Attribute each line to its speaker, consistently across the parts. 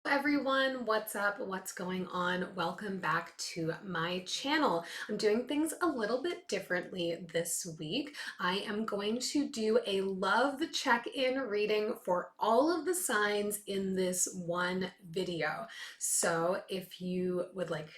Speaker 1: Everyone, what's up? What's going on? Welcome back to my channel. I'm doing things a little bit differently this week. I am going to do a love check-in reading for all of the signs in this one video. So if you would like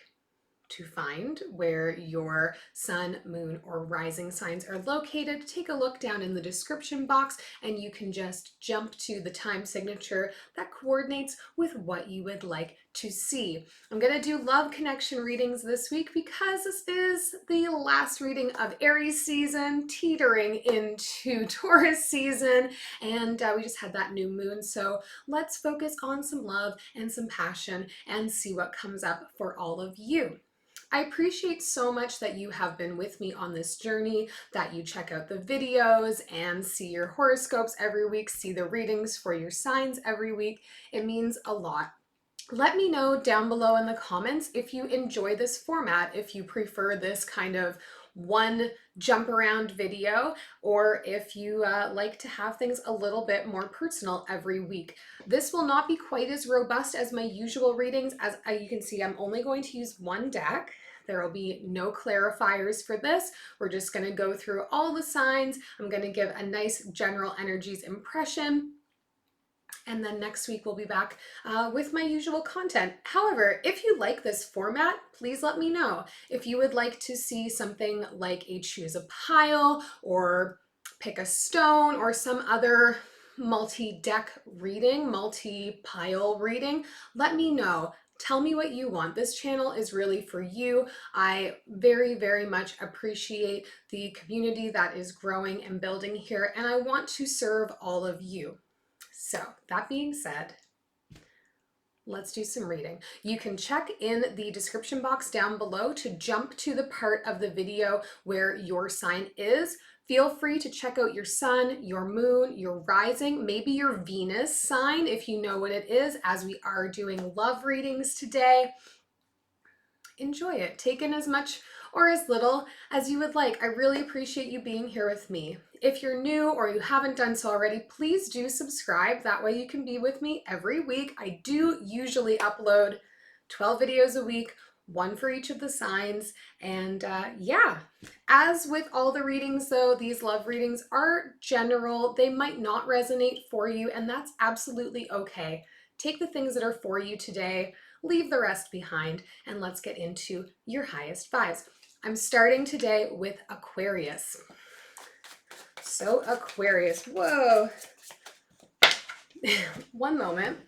Speaker 1: to find where your sun, moon, or rising signs are located, take a look down in the description box and you can just jump to the time signature that coordinates with what you would like to see. I'm going to do love connection readings this week because this is the last reading of Aries season, teetering into Taurus season, and we just had that new moon. So let's focus on some love and some passion and see what comes up for all of you. I appreciate so much that you have been with me on this journey, that you check out the videos and see your horoscopes every week, see the readings for your signs every week. It means a lot. Let me know down below in the comments if you enjoy this format, if you prefer this kind of one jump around video, or if you like to have things a little bit more personal every week. This will not be quite as robust as my usual readings. As you can see, I'm only going to use one deck. There will be no clarifiers for this. We're just going to go through all the signs. I'm going to give a nice general energies impression. And then next week we'll be back with my usual content. However, if you like this format, please let me know. If you would like to see something like a choose a pile or pick a stone or some other multi-deck reading, multi-pile reading, let me know. Tell me what you want. This channel is really for you. I very, very much appreciate the community that is growing and building here, and I want to serve all of you. So that being said, let's do some reading. You can check in the description box down below to jump to the part of the video where your sign is. Feel free to check out your sun, your moon, your rising, maybe your Venus sign if you know what it is, as we are doing love readings today. Enjoy it. Take in as much or as little as you would like. I really appreciate you being here with me. If you're new or you haven't done so already, please do subscribe. That way you can be with me every week. I do usually upload 12 videos a week, one for each of the signs. And yeah, as with all the readings though, these love readings are general. They might not resonate for you, and that's absolutely okay. Take the things that are for you today, leave the rest behind, and let's get into your highest vibes. I'm starting today with Aquarius. So Aquarius, whoa. One moment.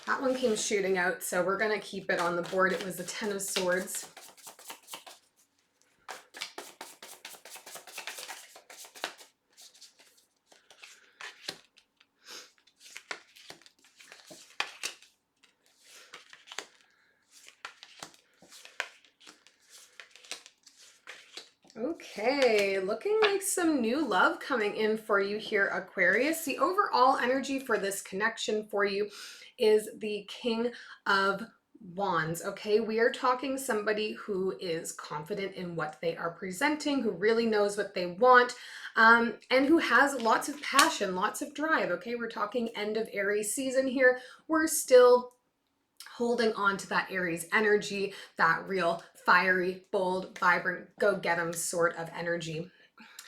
Speaker 1: That one came shooting out, so we're gonna keep it on the board. It was the Ten of Swords. Okay, looking like some new love coming in for you here, Aquarius. The overall energy for this connection for you is the King of Wands. Okay, we are talking somebody who is confident in what they are presenting, who really knows what they want, and who has lots of passion, lots of drive. Okay, we're talking end of Aries season here. We're still holding on to that Aries energy, that real fiery, bold, vibrant, go get 'em sort of energy.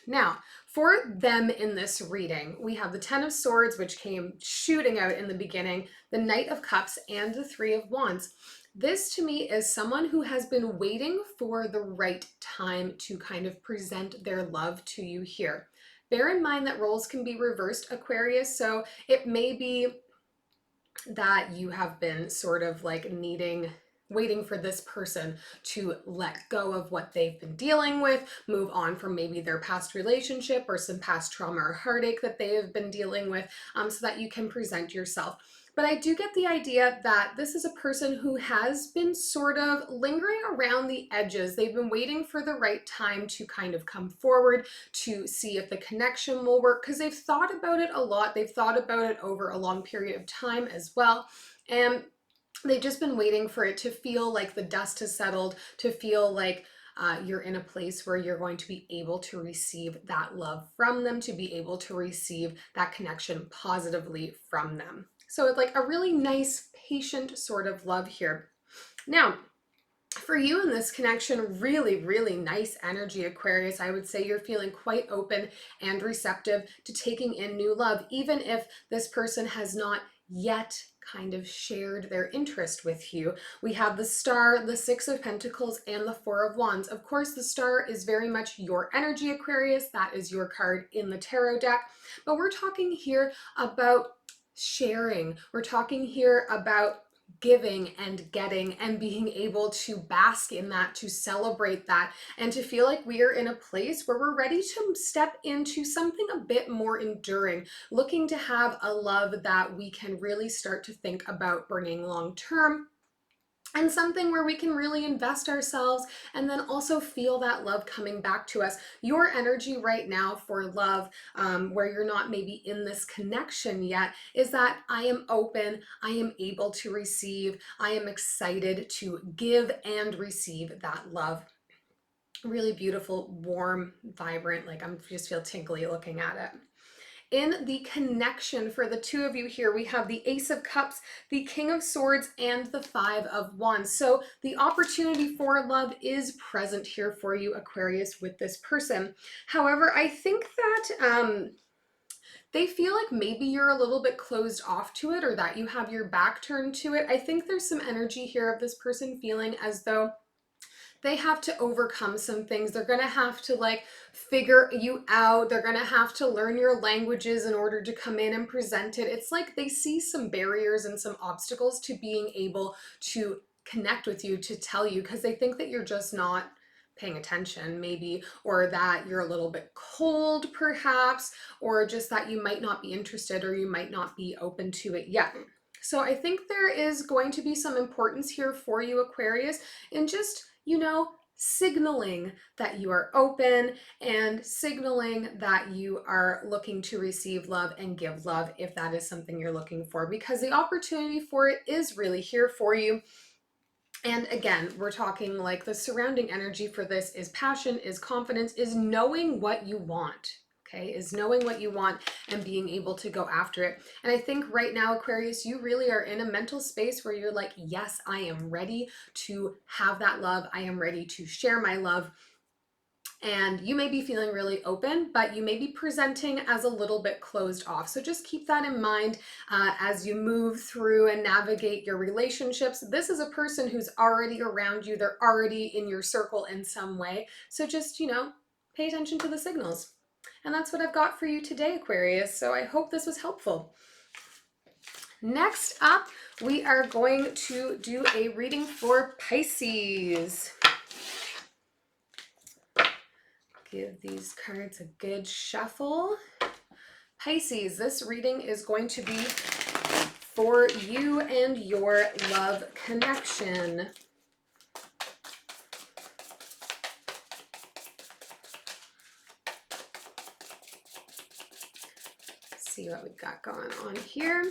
Speaker 1: Now, for them in this reading, we have the Ten of Swords, which came shooting out in the beginning, the Knight of Cups, and the Three of Wands. This to me is someone who has been waiting for the right time to kind of present their love to you here. Bear in mind that roles can be reversed, Aquarius, so it may be that you have been sort of like waiting for this person to let go of what they've been dealing with, move on from maybe their past relationship or some past trauma or heartache that they have been dealing with, so that you can present yourself. But I do get the idea that this is a person who has been sort of lingering around the edges. They've been waiting for the right time to kind of come forward to see if the connection will work, because they've thought about it a lot. They've thought about it over a long period of time as well. And they've just been waiting for it to feel like the dust has settled, to feel like you're in a place where you're going to be able to receive that love from them, to be able to receive that connection positively from them. So it's like a really nice, patient sort of love here. Now, for you in this connection, really, really nice energy, Aquarius. I would say you're feeling quite open and receptive to taking in new love, even if this person has not yet kind of shared their interest with you. We have the Star, the Six of Pentacles, and the Four of Wands. Of course, the Star is very much your energy, Aquarius. That is your card in the tarot deck. But we're talking here about sharing. We're talking here about giving and getting and being able to bask in that, to celebrate that, and to feel like we are in a place where we're ready to step into something a bit more enduring, looking to have a love that we can really start to think about bringing long term. And something where we can really invest ourselves and then also feel that love coming back to us. Your energy right now for love, where you're not maybe in this connection yet, is that I am open, I am able to receive, I am excited to give and receive that love. Really beautiful, warm, vibrant, like I'm just feel tingly looking at it. In the connection for the two of you here, we have the Ace of Cups, the King of Swords, and the Five of Wands. So the opportunity for love is present here for you, Aquarius, with this person. However, I think that they feel like maybe you're a little bit closed off to it, or that you have your back turned to it. I think there's some energy here of this person feeling as though they have to overcome some things. They're going to have to like figure you out. They're going to have to learn your languages in order to come in and present it. It's like they see some barriers and some obstacles to being able to connect with you, to tell you, because they think that you're just not paying attention maybe, or that you're a little bit cold perhaps, or just that you might not be interested or you might not be open to it yet. So I think there is going to be some importance here for you, Aquarius, in just, you know, signaling that you are open and signaling that you are looking to receive love and give love if that is something you're looking for, because the opportunity for it is really here for you. And again, we're talking like the surrounding energy for this is passion, is confidence, is knowing what you want. Okay, is knowing what you want and being able to go after it. And I think right now, Aquarius, you really are in a mental space where you're like, yes, I am ready to have that love. I am ready to share my love. And you may be feeling really open, but you may be presenting as a little bit closed off. So just keep that in mind as you move through and navigate your relationships. This is a person who's already around you. They're already in your circle in some way. So just, you know, pay attention to the signals. And that's what I've got for you today, Aquarius. So I hope this was helpful. Next up, we are going to do a reading for Pisces. Give these cards a good shuffle. Pisces, this reading is going to be for you and your love connection. See what we've got going on here.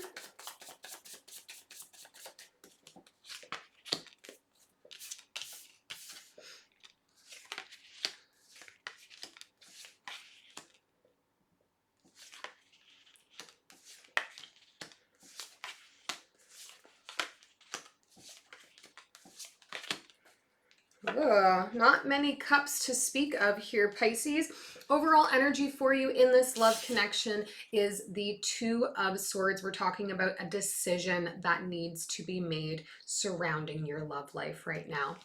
Speaker 1: Not many cups to speak of here, Pisces. Overall energy for you in this love connection is the Two of Swords. We're talking about a decision that needs to be made surrounding your love life right now.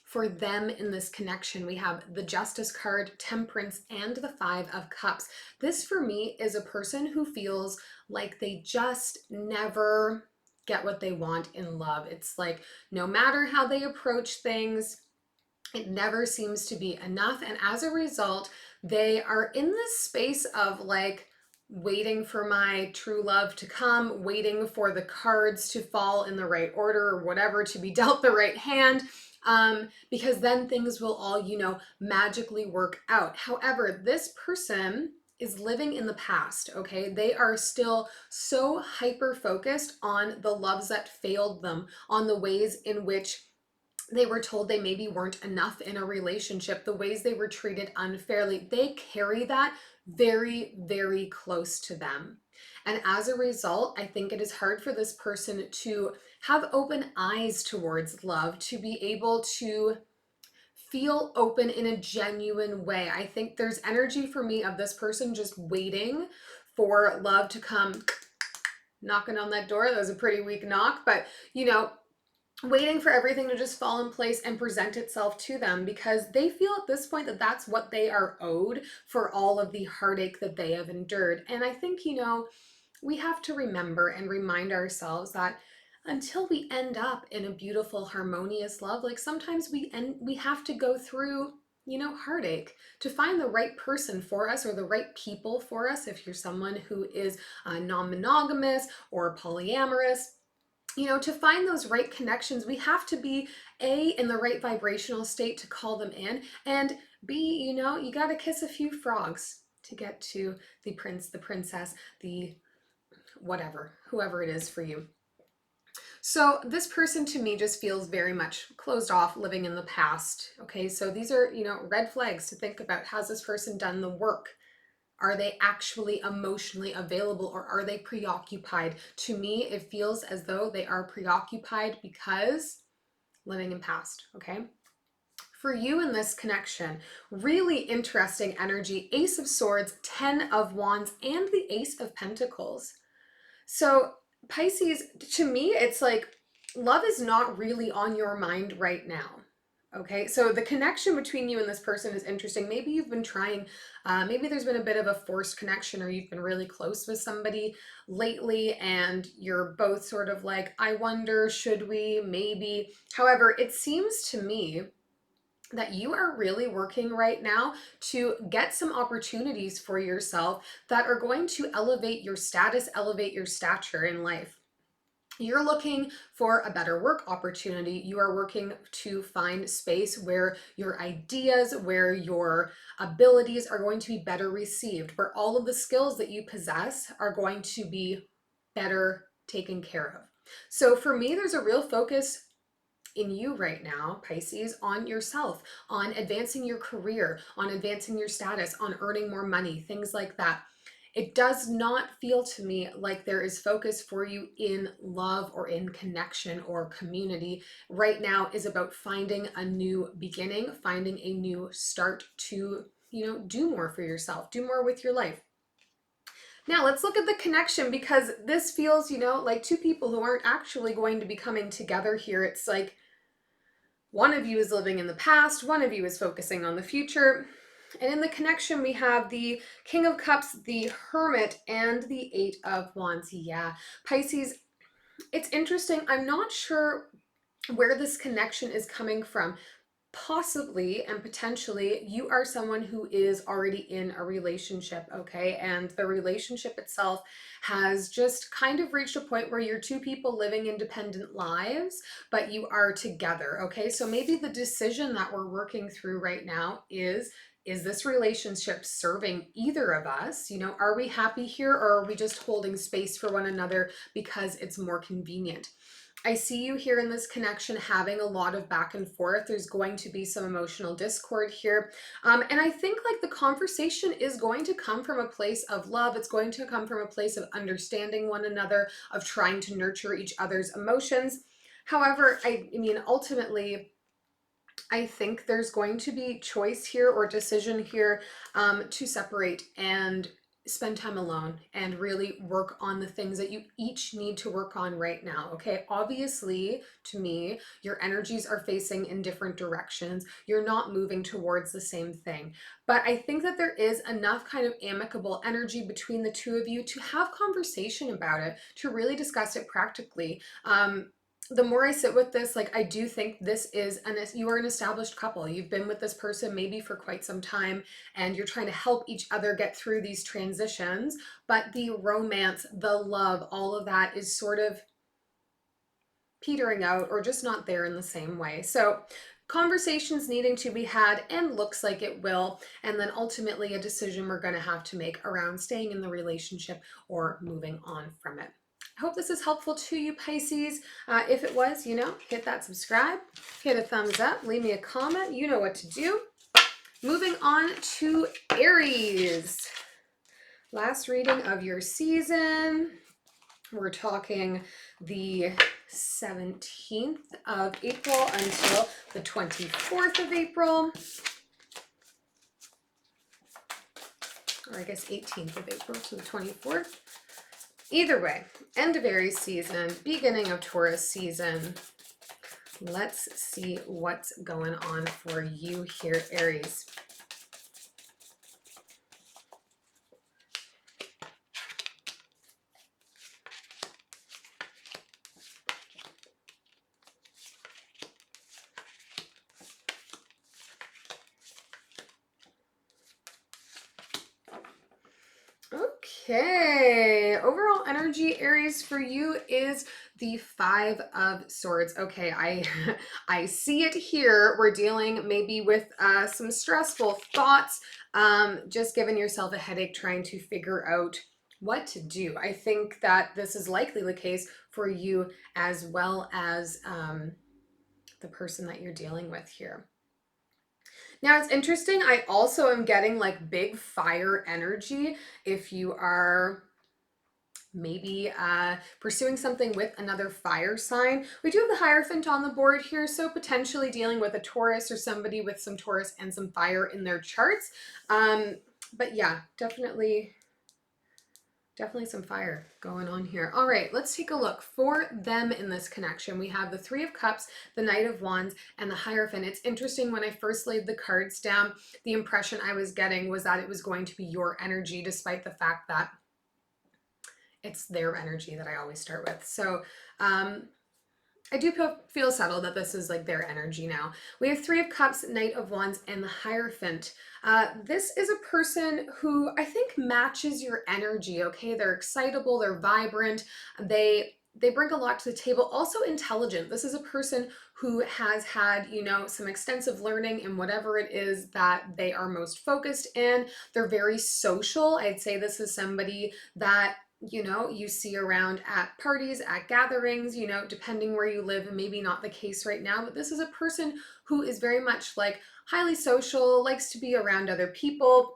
Speaker 1: For them in this connection, we have the Justice card, Temperance, and the Five of Cups. This for me is a person who feels like they just never get what they want in love. It's like no matter how they approach things, it never seems to be enough. And as a result, they are in this space of like waiting for my true love to come, waiting for the cards to fall in the right order or whatever, to be dealt the right hand. Because then things will all, you know, magically work out. However, this person is living in the past, okay? They are still so hyper focused on the loves that failed them, on the ways in which they were told they maybe weren't enough in a relationship, the ways they were treated unfairly, they carry that very, very close to them. And as a result, I think it is hard for this person to have open eyes towards love, to be able to feel open in a genuine way. I think there's energy for me of this person just waiting for love to come knocking on that door. That was a pretty weak knock, but waiting for everything to just fall in place and present itself to them, because they feel at this point that that's what they are owed for all of the heartache that they have endured. And I think, we have to remember and remind ourselves that until we end up in a beautiful, harmonious love, like sometimes we have to go through heartache to find the right person for us, or the right people for us. If you're someone who is non-monogamous or polyamorous, to find those right connections, we have to be in the right vibrational state to call them in, and B, you got to kiss a few frogs to get to the prince, the princess, the whatever, whoever it is for you. So this person to me just feels very much closed off, living in the past. Okay, so these are, red flags to think about. Has this person done the work? Are they actually emotionally available, or are they preoccupied? To me, it feels as though they are preoccupied because living in past, okay? For you in this connection, really interesting energy, Ace of Swords, 10 of Wands, and the Ace of Pentacles. So Pisces, to me, it's like love is not really on your mind right now. Okay, so the connection between you and this person is interesting. Maybe you've been trying, maybe there's been a bit of a forced connection, or you've been really close with somebody lately and you're both sort of like, I wonder, should we, maybe. However, it seems to me that you are really working right now to get some opportunities for yourself that are going to elevate your status, elevate your stature in life. You're looking for a better work opportunity. You are working to find space where your ideas, where your abilities are going to be better received, where all of the skills that you possess are going to be better taken care of. So for me, there's a real focus in you right now, Pisces, on yourself, on advancing your career, on advancing your status, on earning more money, things like that. It does not feel to me like there is focus for you in love or in connection or community. Right now is about finding a new beginning, finding a new start to, do more for yourself, do more with your life. Now let's look at the connection, because this feels, like two people who aren't actually going to be coming together here. It's like one of you is living in the past, one of you is focusing on the future. And in the connection, we have the King of Cups, the Hermit, and the Eight of Wands. Yeah, Pisces, it's interesting. I'm not sure where this connection is coming from. Possibly and potentially you are someone who is already in a relationship, okay? And the relationship itself has just kind of reached a point where you're two people living independent lives, but you are together, okay? So maybe the decision that we're working through right now is this relationship serving either of us? Are we happy here, or are we just holding space for one another because it's more convenient? I see you here in this connection having a lot of back and forth. There's going to be some emotional discord here. And I think like the conversation is going to come from a place of love. It's going to come from a place of understanding one another, of trying to nurture each other's emotions. However, I mean, ultimately, I think there's going to be choice here or decision here to separate and spend time alone and really work on the things that you each need to work on right now. Okay, obviously to me, your energies are facing in different directions. You're not moving towards the same thing, but I think that there is enough kind of amicable energy between the two of you to have conversation about it, to really discuss it practically. The more I sit with this, like I do think this is you are an established couple. You've been with this person maybe for quite some time, and you're trying to help each other get through these transitions, but the romance, the love, all of that is sort of petering out or just not there in the same way. So conversations needing to be had, and looks like it will, and then ultimately a decision we're going to have to make around staying in the relationship or moving on from it. I hope this is helpful to you, Pisces. If it was, you know, hit that subscribe, hit a thumbs up, leave me a comment. You know what to do. Moving on to Aries. Last reading of your season. We're talking the 17th of April until the 24th of April. Or I guess 18th of April to the 24th. Either way, end of Aries season, beginning of Taurus season. Let's see what's going on for you here, Aries. Okay, overall energy, Aries, for you is the Five of Swords. Okay, I see it here. We're dealing maybe with some stressful thoughts, just giving yourself a headache trying to figure out what to do. I think that this is likely the case for you as well as the person that you're dealing with here. Now it's interesting, I also am getting like big fire energy if you are maybe pursuing something with another fire sign. We do have the Hierophant on the board here, so potentially dealing with a Taurus or somebody with some Taurus and some fire in their charts. But yeah, definitely some fire going on here. All right, let's take a look for them in this connection. We have the Three of Cups, the Knight of Wands, and the Hierophant. It's interesting, when I first laid the cards down, the impression I was getting was that it was going to be your energy, despite the fact that it's their energy that I always start with. So I do feel settled that this is like their energy now. We have Three of Cups, Knight of Wands, and the Hierophant. This is a person who I think matches your energy, okay? They're excitable, they're vibrant, they bring a lot to the table. Also intelligent. This is a person who has had, you know, some extensive learning in whatever it is that they are most focused in. They're very social. I'd say this is somebody that, you know, you see around at parties, at gatherings, you know, depending where you live, and maybe not the case right now, but this is a person who is very much like highly social, likes to be around other people,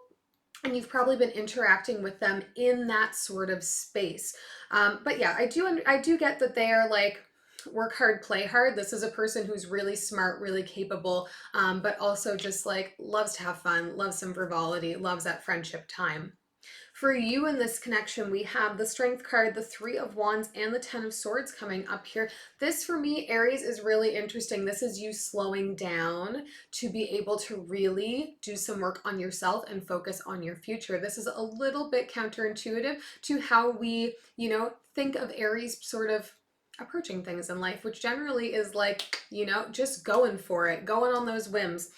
Speaker 1: and you've probably been interacting with them in that sort of space. But yeah, I do get that they are like work hard, play hard. This is a person who's really smart, really capable, but also just like loves to have fun, loves some frivolity, loves that friendship time. For you in this connection, we have the Strength card, the Three of Wands, and the Ten of Swords coming up here. This, for me, Aries, is really interesting. This is you slowing down to be able to really do some work on yourself and focus on your future. This is a little bit counterintuitive to how we, you know, think of Aries sort of approaching things in life, which generally is like, you know, just going for it, going on those whims.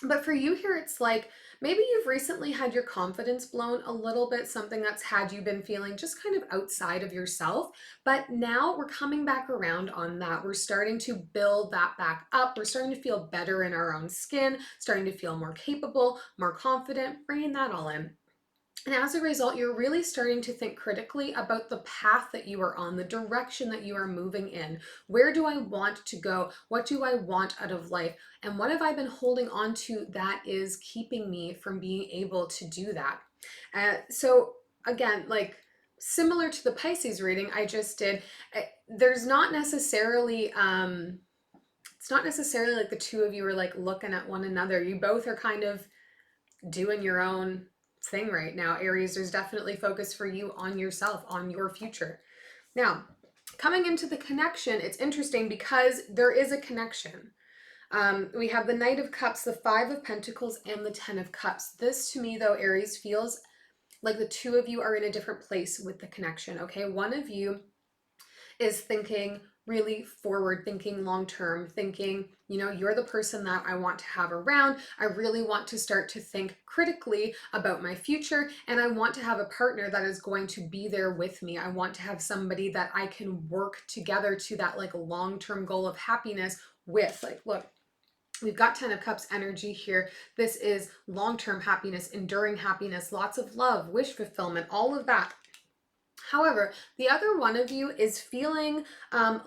Speaker 1: But for you here, it's like, maybe you've recently had your confidence blown a little bit, something that's had you been feeling just kind of outside of yourself. But now we're coming back around on that. We're starting to build that back up. We're starting to feel better in our own skin, starting to feel more capable, more confident, bringing that all in. And as a result, you're really starting to think critically about the path that you are on, the direction that you are moving in. Where do I want to go? What do I want out of life? And what have I been holding on to that is keeping me from being able to do that? So again, like similar to the Pisces reading I just did, there's not necessarily, it's not necessarily like the two of you are like looking at one another. You both are kind of doing your own thing right now, Aries. There's definitely focus for you on yourself, on your future. Now, coming into the connection, it's interesting because there is a connection. We have the Knight of Cups, the Five of Pentacles, and the Ten of Cups. This, to me, though, Aries, feels like the two of you are in a different place with the connection, okay? One of you is thinking really forward, thinking long-term, thinking, you know, you're the person that I want to have around. I really want to start to think critically about my future, and I want to have a partner that is going to be there with me. I want to have somebody that I can work together to that like long-term goal of happiness with. Like, look, we've got Ten of Cups energy here. This is long-term happiness, enduring happiness, lots of love, wish fulfillment, all of that. However, the other one of you is feeling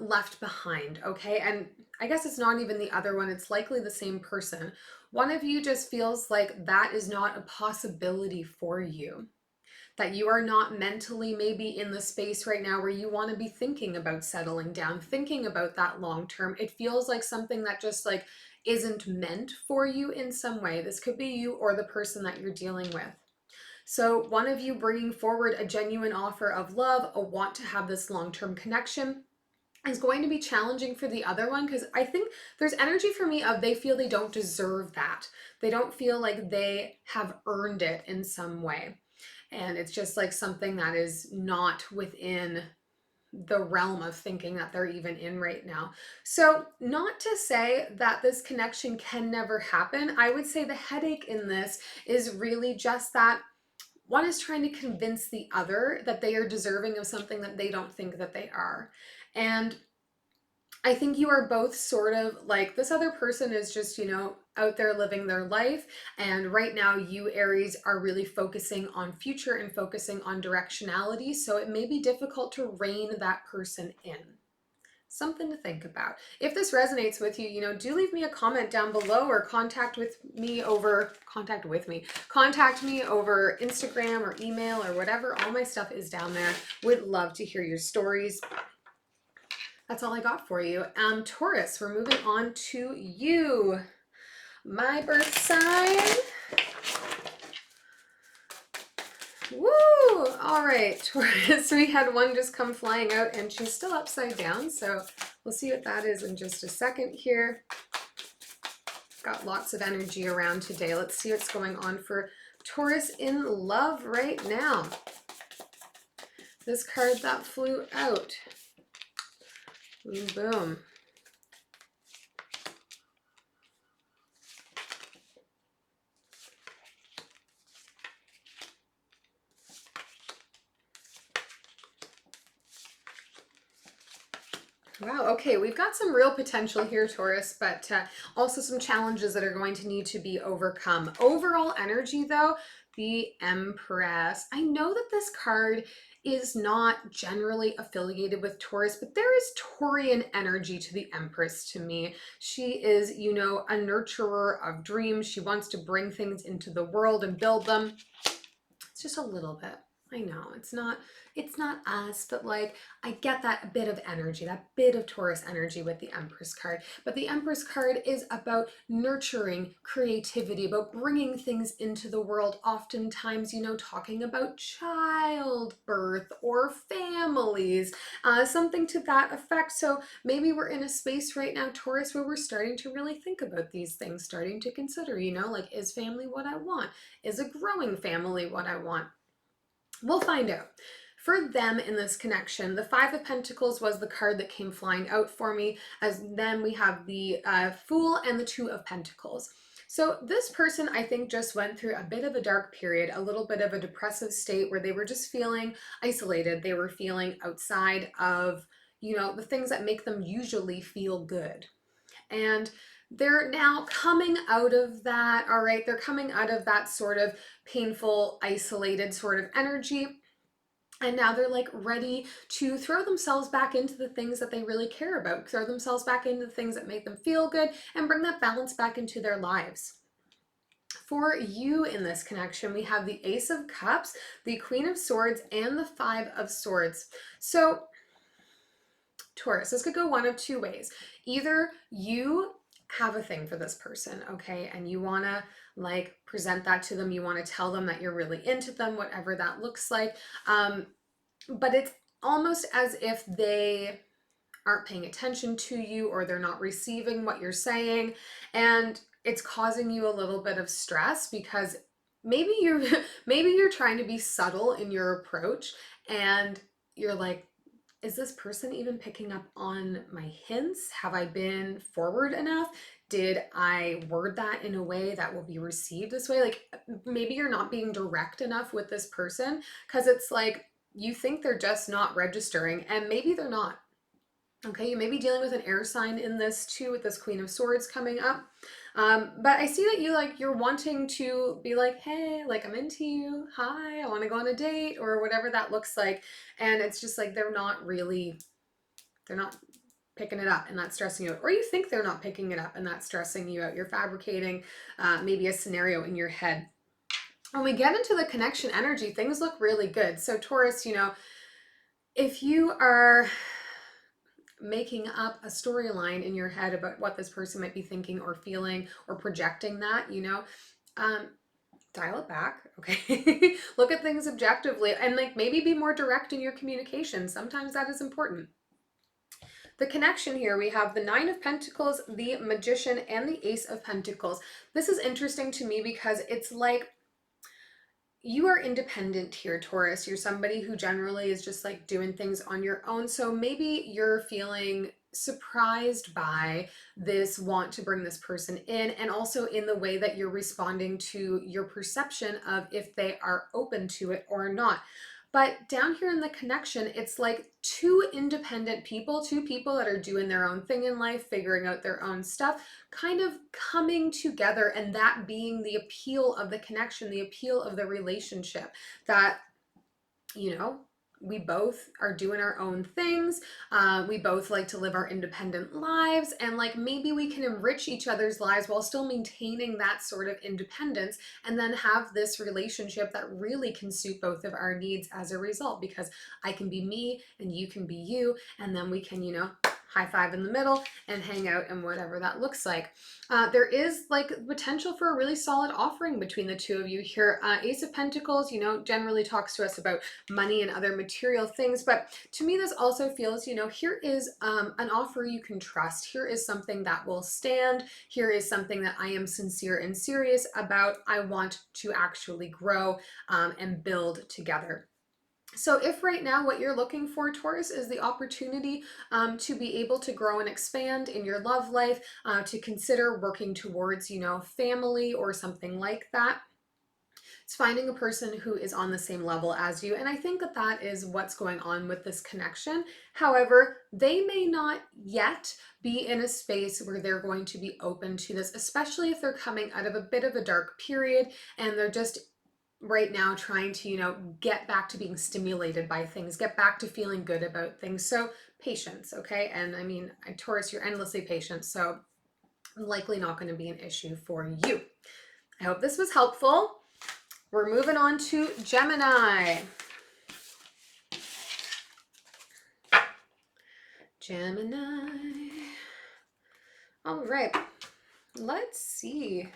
Speaker 1: left behind, okay? And I guess it's not even the other one, it's likely the same person. One of you just feels like that is not a possibility for you, that you are not mentally maybe in the space right now where you want to be thinking about settling down, thinking about that long term. It feels like something that just like isn't meant for you in some way. This could be you or the person that you're dealing with. So one of you bringing forward a genuine offer of love, a want to have this long-term connection, is going to be challenging for the other one, because I think there's energy for me of they feel they don't deserve that. They don't feel like they have earned it in some way. And it's just like something that is not within the realm of thinking that they're even in right now. So not to say that this connection can never happen. I would say the headache in this is really just that one is trying to convince the other that they are deserving of something that they don't think that they are. And I think you are both sort of like, this other person is just, out there living their life. And right now, you, Aries, are really focusing on future and focusing on directionality. So it may be difficult to rein that person in. Something to think about. If this resonates with you, do leave me a comment down below, or contact me over Instagram or email or whatever. All my stuff is down there. Would love to hear your stories. That's all I got for you. Taurus, we're moving on to you. My birth sign. Woo! All right, Taurus, we had one just come flying out and she's still upside down. So we'll see what that is in just a second here. Got lots of energy around today. Let's see what's going on for Taurus in love right now. This card that flew out. Boom, boom. Wow, okay, we've got some real potential here, Taurus, but also some challenges that are going to need to be overcome. Overall energy, though, the Empress. I know that this card is not generally affiliated with Taurus, but there is Taurian energy to the Empress to me. She is, a nurturer of dreams. She wants to bring things into the world and build them. It's just a little bit. I know it's not us, but like I get that bit of energy, that bit of Taurus energy with the Empress card. But the Empress card is about nurturing creativity, about bringing things into the world. Oftentimes, talking about childbirth or families, something to that effect. So maybe we're in a space right now, Taurus, where we're starting to really think about these things, starting to consider, like, is family what I want? Is a growing family what I want? We'll find out. For them in this connection, the Five of Pentacles was the card that came flying out for me, as then we have the Fool and the Two of Pentacles. So this person, I think, just went through a bit of a dark period, a little bit of a depressive state where they were just feeling isolated. They were feeling outside of, the things that make them usually feel good. And they're now coming out of that, all right? They're coming out of that sort of painful, isolated sort of energy. And now they're like ready to throw themselves back into the things that they really care about, throw themselves back into the things that make them feel good, and bring that balance back into their lives. For you in this connection, we have the Ace of Cups, the Queen of Swords, and the Five of Swords. So Taurus, this could go one of two ways. Either you have a thing for this person, okay, and you want to like present that to them, you want to tell them that you're really into them, whatever that looks like, but it's almost as if they aren't paying attention to you, or they're not receiving what you're saying, and it's causing you a little bit of stress, because maybe you're trying to be subtle in your approach, and you're like, is this person even picking up on my hints? Have I been forward enough? Did I word that in a way that will be received this way? Like, maybe you're not being direct enough with this person, because it's like you think they're just not registering, and maybe they're not. Okay, you may be dealing with an air sign in this too, with this Queen of Swords coming up. But I see that you're wanting to be like, hey, like I'm into you. Hi, I want to go on a date or whatever that looks like. And it's just like they're not picking it up and that's stressing you out. Or you think they're not picking it up and that's stressing you out. You're fabricating maybe a scenario in your head. When we get into the connection energy, things look really good. So Taurus, if you are making up a storyline in your head about what this person might be thinking or feeling or projecting that, dial it back, okay? Look at things objectively and like maybe be more direct in your communication. Sometimes that is important. The connection here, we have the Nine of Pentacles, the Magician, and the Ace of Pentacles. This is interesting to me because it's like you are independent here, Taurus. You're somebody who generally is just like doing things on your own. So maybe you're feeling surprised by this want to bring this person in, and also in the way that you're responding to your perception of if they are open to it or not. But down here in the connection, it's like two independent people, two people that are doing their own thing in life, figuring out their own stuff, kind of coming together, and that being the appeal of the connection, the appeal of the relationship, that, we both are doing our own things. We both like to live our independent lives, and like maybe we can enrich each other's lives while still maintaining that sort of independence, and then have this relationship that really can suit both of our needs as a result, because I can be me and you can be you, and then we can, high five in the middle and hang out and whatever that looks like. There is like potential for a really solid offering between the two of you here. Ace of Pentacles, generally talks to us about money and other material things. But to me, this also feels, here is an offer you can trust. Here is something that will stand. Here is something that I am sincere and serious about. I want to actually grow and build together. So if right now what you're looking for, Taurus, is the opportunity to be able to grow and expand in your love life, to consider working towards, family or something like that, it's finding a person who is on the same level as you. And I think that that is what's going on with this connection. However, they may not yet be in a space where they're going to be open to this, especially if they're coming out of a bit of a dark period and they're just right now trying to, get back to being stimulated by things, get back to feeling good about things. So patience, okay? And I mean, Taurus, you're endlessly patient, so likely not going to be an issue for you. I hope this was helpful. We're moving on to Gemini. Gemini. All right, let's see.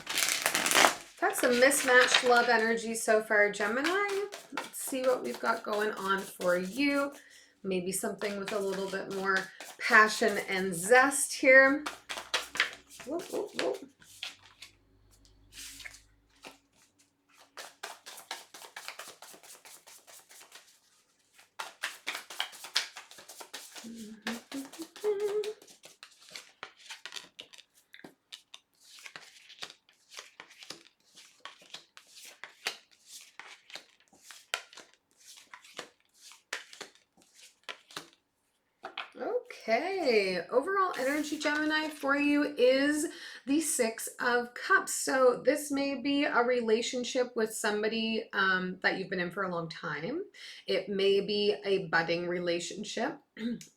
Speaker 1: Got some mismatched love energy so far, Gemini. Let's see what we've got going on for you. Maybe something with a little bit more passion and zest here. Whoa, whoa, whoa. Okay, overall energy, Gemini, for you is the Six of Cups. So this may be a relationship with somebody that you've been in for a long time. It may be a budding relationship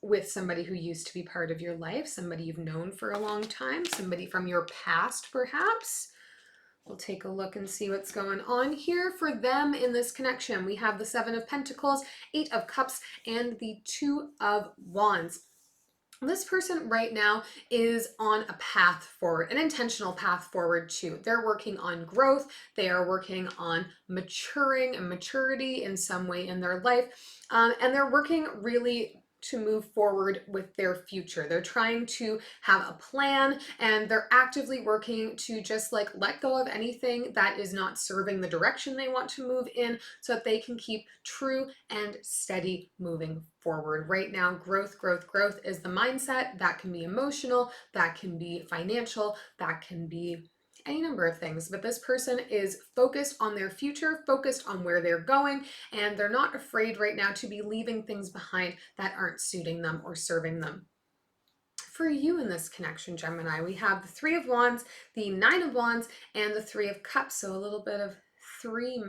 Speaker 1: with somebody who used to be part of your life, somebody you've known for a long time, somebody from your past, perhaps. We'll take a look and see what's going on here for them in this connection. We have the Seven of Pentacles, Eight of Cups, and the Two of Wands. This person right now is on a path forward, an intentional path forward too. They're working on growth. They are working on maturing and maturity in some way in their life. And they're working really to move forward with their future. They're trying to have a plan, and they're actively working to just like let go of anything that is not serving the direction they want to move in, so that they can keep true and steady moving forward. Right now, growth is the mindset. That can be emotional, that can be financial, that can be any number of things, but this person is focused on their future, focused on where they're going, and they're not afraid right now to be leaving things behind that aren't suiting them or serving them. for you in this connection, Gemini? We have the Three of Wands, the Nine of Wands, and the Three of Cups. So a little bit of three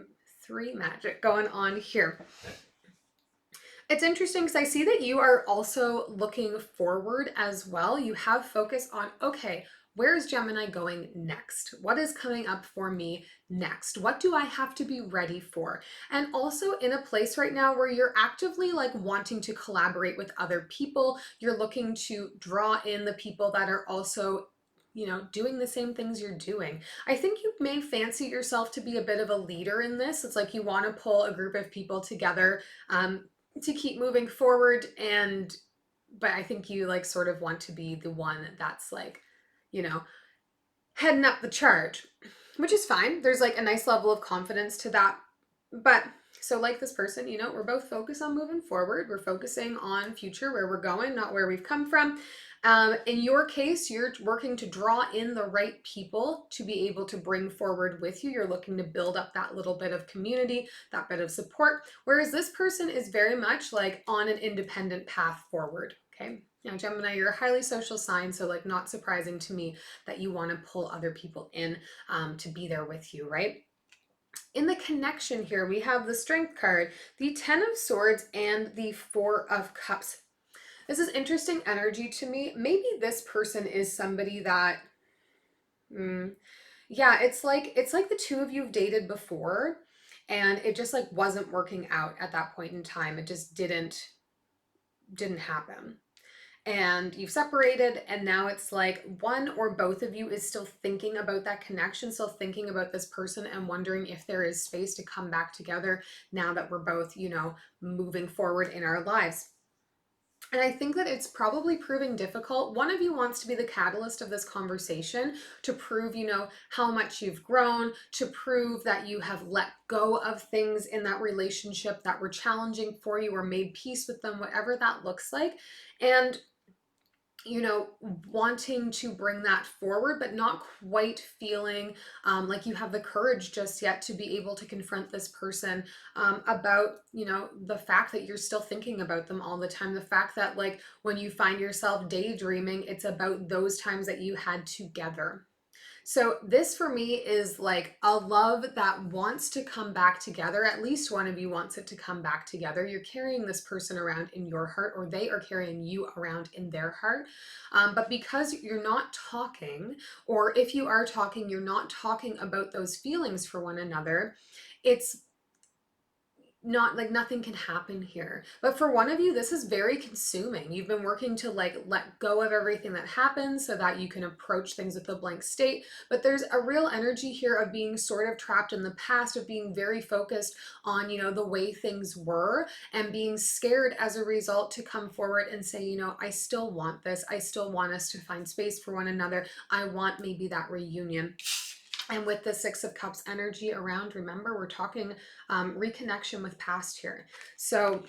Speaker 1: magic going on here. It's interesting because I see that you are also looking forward as well. You have focus on, okay, where is Gemini going next? What is coming up for me next? What do I have to be ready for? And also in a place right now where you're actively like wanting to collaborate with other people. You're looking to draw in the people that are also, you know, doing the same things you're doing. I think you may fancy yourself to be a bit of a leader in this. It's like you want to pull a group of people together to keep moving forward, but I think you like sort of want to be the one that's like, you know, heading up the charge, which is fine. There's like a nice level of confidence to that. But so like this person, you know, we're both focused on moving forward. We're focusing on future, where we're going, not where we've come from. In your case, you're working to draw in the right people to be able to bring forward with you. You're looking to build up that little bit of community, that bit of support. Whereas this person is very much like on an independent path forward. Okay. Now, Gemini, you're a highly social sign, so like not surprising to me that you want to pull other people in to be there with you, right? In the connection here, we have the Strength card, the Ten of Swords, and the Four of Cups. This is interesting energy to me. Maybe this person is somebody that, yeah, it's like the two of you have dated before, and it just like wasn't working out at that point in time. It just didn't happen. And you've separated, and now it's like one or both of you is still thinking about that connection, still thinking about this person and wondering if there is space to come back together now that we're both, you know, moving forward in our lives. And I think that it's probably proving difficult. One of you wants to be the catalyst of this conversation to prove, you know, how much you've grown, to prove that you have let go of things in that relationship that were challenging for you or made peace with them, whatever that looks like. And you know, wanting to bring that forward, but not quite feeling like you have the courage just yet to be able to confront this person about, you know, the fact that you're still thinking about them all the time. The fact that like when you find yourself daydreaming, it's about those times that you had together. So this for me is like a love that wants to come back together. At least one of you wants it to come back together. You're carrying this person around in your heart, or they are carrying you around in their heart. But because you're not talking, or if you are talking, you're not talking about those feelings for one another, it's not like nothing can happen here. But for one of you, this is very consuming. You've been working to like let go of everything that happens so that you can approach things with a blank slate. But there's a real energy here of being sort of trapped in the past, of being very focused on, you know, the way things were, and being scared as a result to come forward and say, you know, I still want this. I still want us to find space for one another. I want maybe that reunion. And with the Six of Cups energy around, remember, we're talking reconnection with past here. So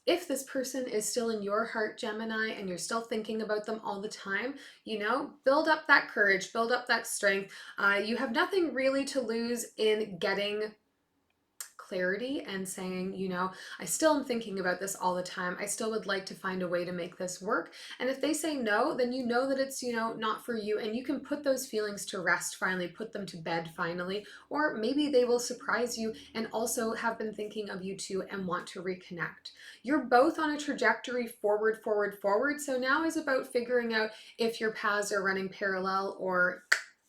Speaker 1: if this person is still in your heart, Gemini, and you're still thinking about them all the time, you know, build up that courage, build up that strength. You have nothing really to lose in getting clarity and saying, you know, I still am thinking about this all the time. I still would like to find a way to make this work. And if they say no, then you know that it's, you know, not for you, and you can put those feelings to rest finally, put them to bed finally, or maybe they will surprise you and also have been thinking of you too and want to reconnect. You're both on a trajectory forward, forward, forward. So now is about figuring out if your paths are running parallel or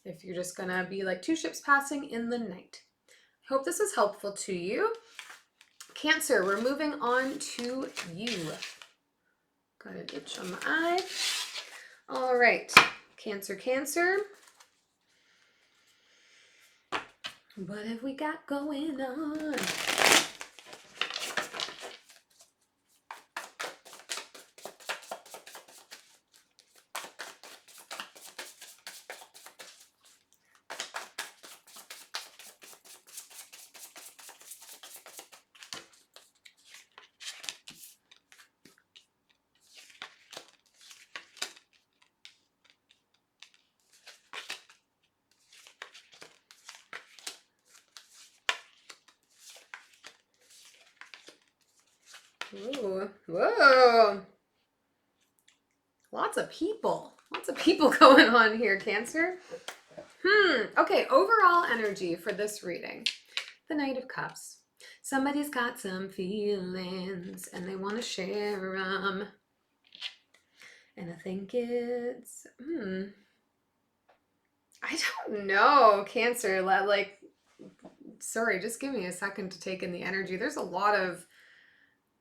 Speaker 1: if you're just gonna be like two ships passing in the night. Hope this is helpful to you. Cancer, we're moving on to you. Got an itch on my eye. All right, Cancer, Cancer. What have we got going on? Ooh, whoa. Lots of people. Lots of people going on here, Cancer. Okay, overall energy for this reading. The Knight of Cups. Somebody's got some feelings and they want to share them. And I think it's, I don't know, Cancer. Like, sorry, just give me a second to take in the energy. There's a lot of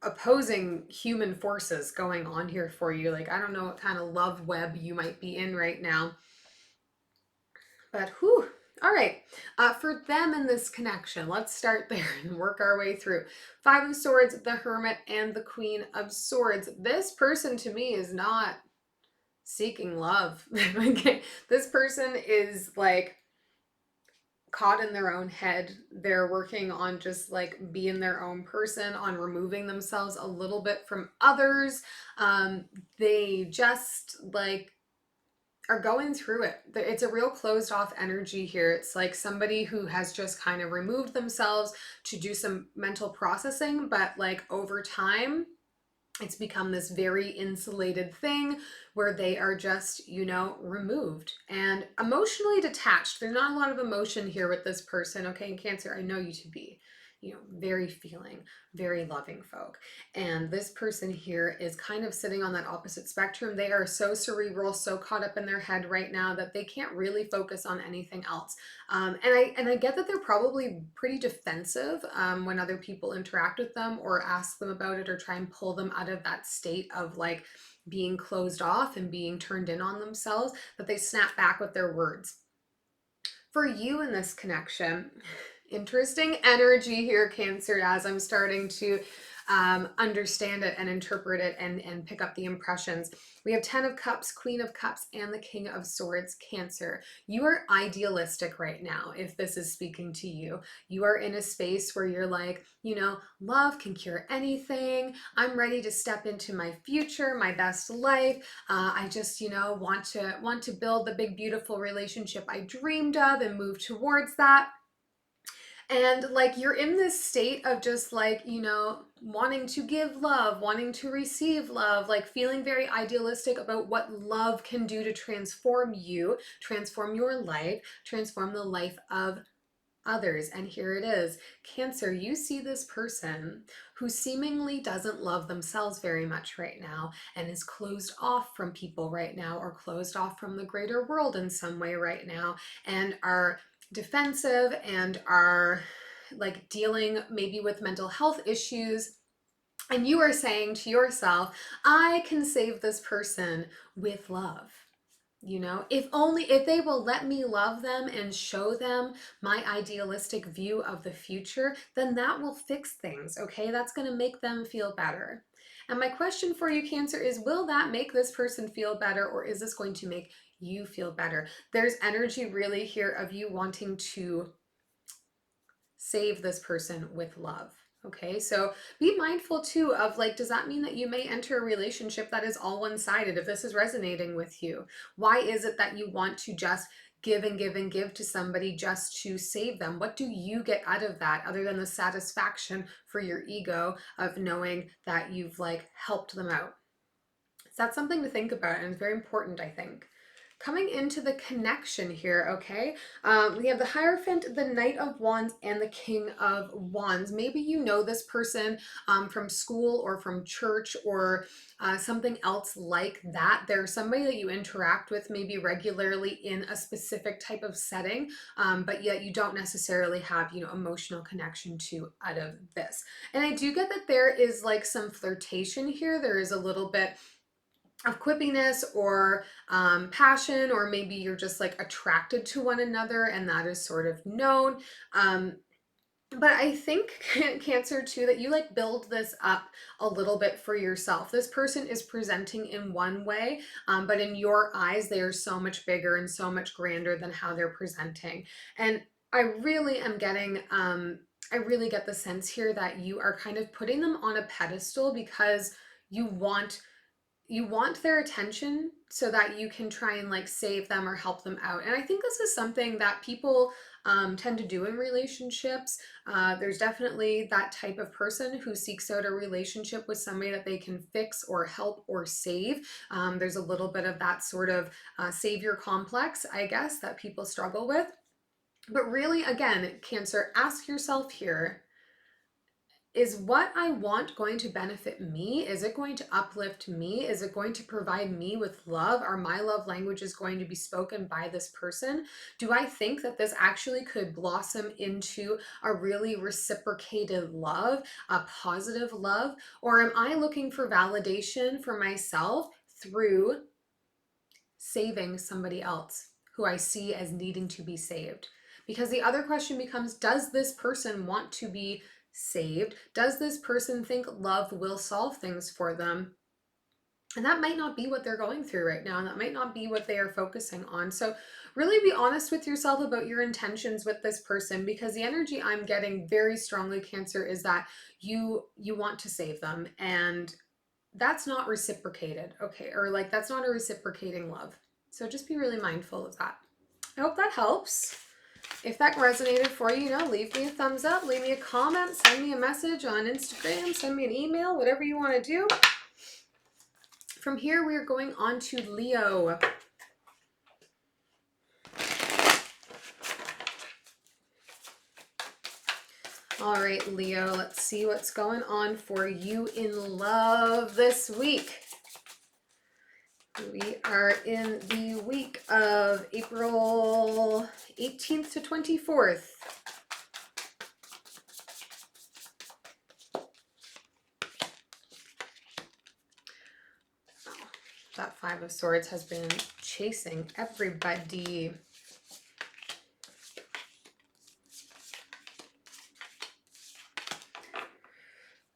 Speaker 1: opposing human forces going on here for you. Like, I don't know what kind of love web you might be in right now. But whew. All right, for them in this connection, let's start there and work our way through. Five of Swords, the Hermit, and the Queen of Swords. This person to me is not seeking love. Okay, this person is like caught in their own head. They're working on just like being their own person, on removing themselves a little bit from others. They just like are going through it. It's a real closed off energy here. It's like somebody who has just kind of removed themselves to do some mental processing, but like over time, it's become this very insulated thing where they are just, you know, removed and emotionally detached. There's not a lot of emotion here with this person. Okay, in Cancer, I know you to be, you know, very feeling, very loving folk. And this person here is kind of sitting on that opposite spectrum. They are so cerebral, so caught up in their head right now that they can't really focus on anything else. And I get that they're probably pretty defensive when other people interact with them or ask them about it or try and pull them out of that state of like being closed off and being turned in on themselves, that they snap back with their words. For you in this connection, interesting energy here, Cancer, as I'm starting to understand it and interpret it and pick up the impressions. We have 10 of Cups, Queen of Cups, and the King of Swords, Cancer. You are idealistic right now, if this is speaking to you. You are in a space where you're like, you know, love can cure anything. I'm ready to step into my future, my best life. I just, you know, want to build the big, beautiful relationship I dreamed of and move towards that. And like you're in this state of just like, you know, wanting to give love, wanting to receive love, like feeling very idealistic about what love can do to transform you, transform your life, transform the life of others. And here it is, Cancer, you see this person who seemingly doesn't love themselves very much right now and is closed off from people right now or closed off from the greater world in some way right now and are defensive and are like dealing maybe with mental health issues. And you are saying to yourself, I can save this person with love. You know, if they will let me love them and show them my idealistic view of the future, then that will fix things, okay? That's going to make them feel better. And my question for you, Cancer, is will that make this person feel better, or is this going to make you feel better? There's energy really here of you wanting to save this person with love. Okay, so be mindful too of like, does that mean that you may enter a relationship that is all one-sided? If this is resonating with you, why is it that you want to just give and give and give to somebody just to save them? What do you get out of that other than the satisfaction for your ego of knowing that you've like helped them out? So that's something to think about, and it's very important, I think. Coming into the connection here, okay, we have the Hierophant, the Knight of Wands, and the King of Wands. Maybe you know this person from school or from church or something else like that. There's somebody that you interact with maybe regularly in a specific type of setting, but yet you don't necessarily have, you know, emotional connection to out of this. And I do get that there is like some flirtation here. There is a little bit of quippiness or passion, or maybe you're just like attracted to one another and that is sort of known. But I think, Cancer, too, that you like build this up a little bit for yourself. This person is presenting in one way, but in your eyes, they are so much bigger and so much grander than how they're presenting. And I really am getting, I really get the sense here that you are kind of putting them on a pedestal because you want their attention so that you can try and like save them or help them out. And I think this is something that people tend to do in relationships. There's definitely that type of person who seeks out a relationship with somebody that they can fix or help or save. There's a little bit of that sort of savior complex, I guess, that people struggle with. But really, again, Cancer, ask yourself here, is what I want going to benefit me? Is it going to uplift me? Is it going to provide me with love? Are my love languages going to be spoken by this person? Do I think that this actually could blossom into a really reciprocated love, a positive love? Or am I looking for validation for myself through saving somebody else who I see as needing to be saved? Because the other question becomes, does this person want to be saved? Does this person think love will solve things for them? And that might not be what they're going through right now. And that might not be what they are focusing on. So really be honest with yourself about your intentions with this person, because the energy I'm getting very strongly, Cancer, is that you want to save them. And that's not reciprocated, okay? Or like, that's not a reciprocating love. So just be really mindful of that. I hope that helps. If that resonated for you, leave me a thumbs up, leave me a comment, send me a message on Instagram, send me an email, whatever you want to do. From here, we are going on to Leo. All right, Leo, let's see what's going on for you in love this week. We are in the week of April 18th to 24th. That Five of Swords has been chasing everybody.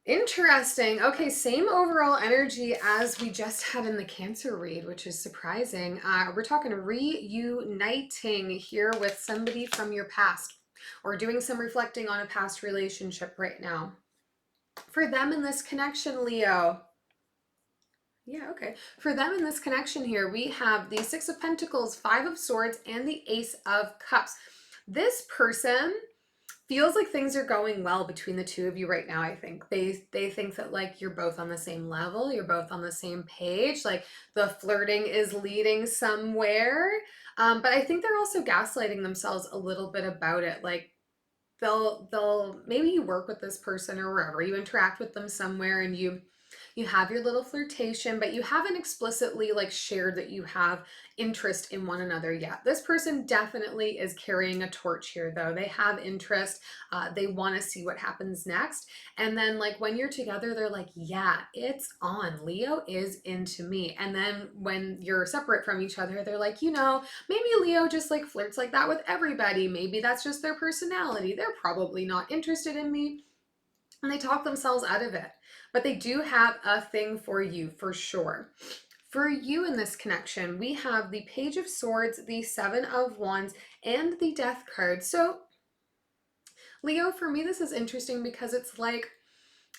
Speaker 1: Interesting. Okay, same overall energy as we just had in the Cancer read, which is surprising. We're talking reuniting here with somebody from your past, or doing some reflecting on a past relationship right now. For them in this connection, Leo. Yeah, okay. For them in this connection here, we have the Six of Pentacles, Five of Swords, and the Ace of Cups. This person feels like things are going well between the two of you right now. I think they think that like you're both on the same level, you're both on the same page, like the flirting is leading somewhere. But I think they're also gaslighting themselves a little bit about it. Like they'll maybe you work with this person or wherever, you interact with them somewhere, and you have your little flirtation, but you haven't explicitly like shared that you have interest in one another yet. This person definitely is carrying a torch here though. They have interest. They want to see what happens next. And then like when you're together, they're like, yeah, it's on. Leo is into me. And then when you're separate from each other, they're like, maybe Leo just like flirts like that with everybody. Maybe that's just their personality. They're probably not interested in me. And they talk themselves out of it. But they do have a thing for you, for sure. For you in this connection, we have the Page of Swords, the Seven of Wands, and the Death card. So, Leo, for me, this is interesting because it's like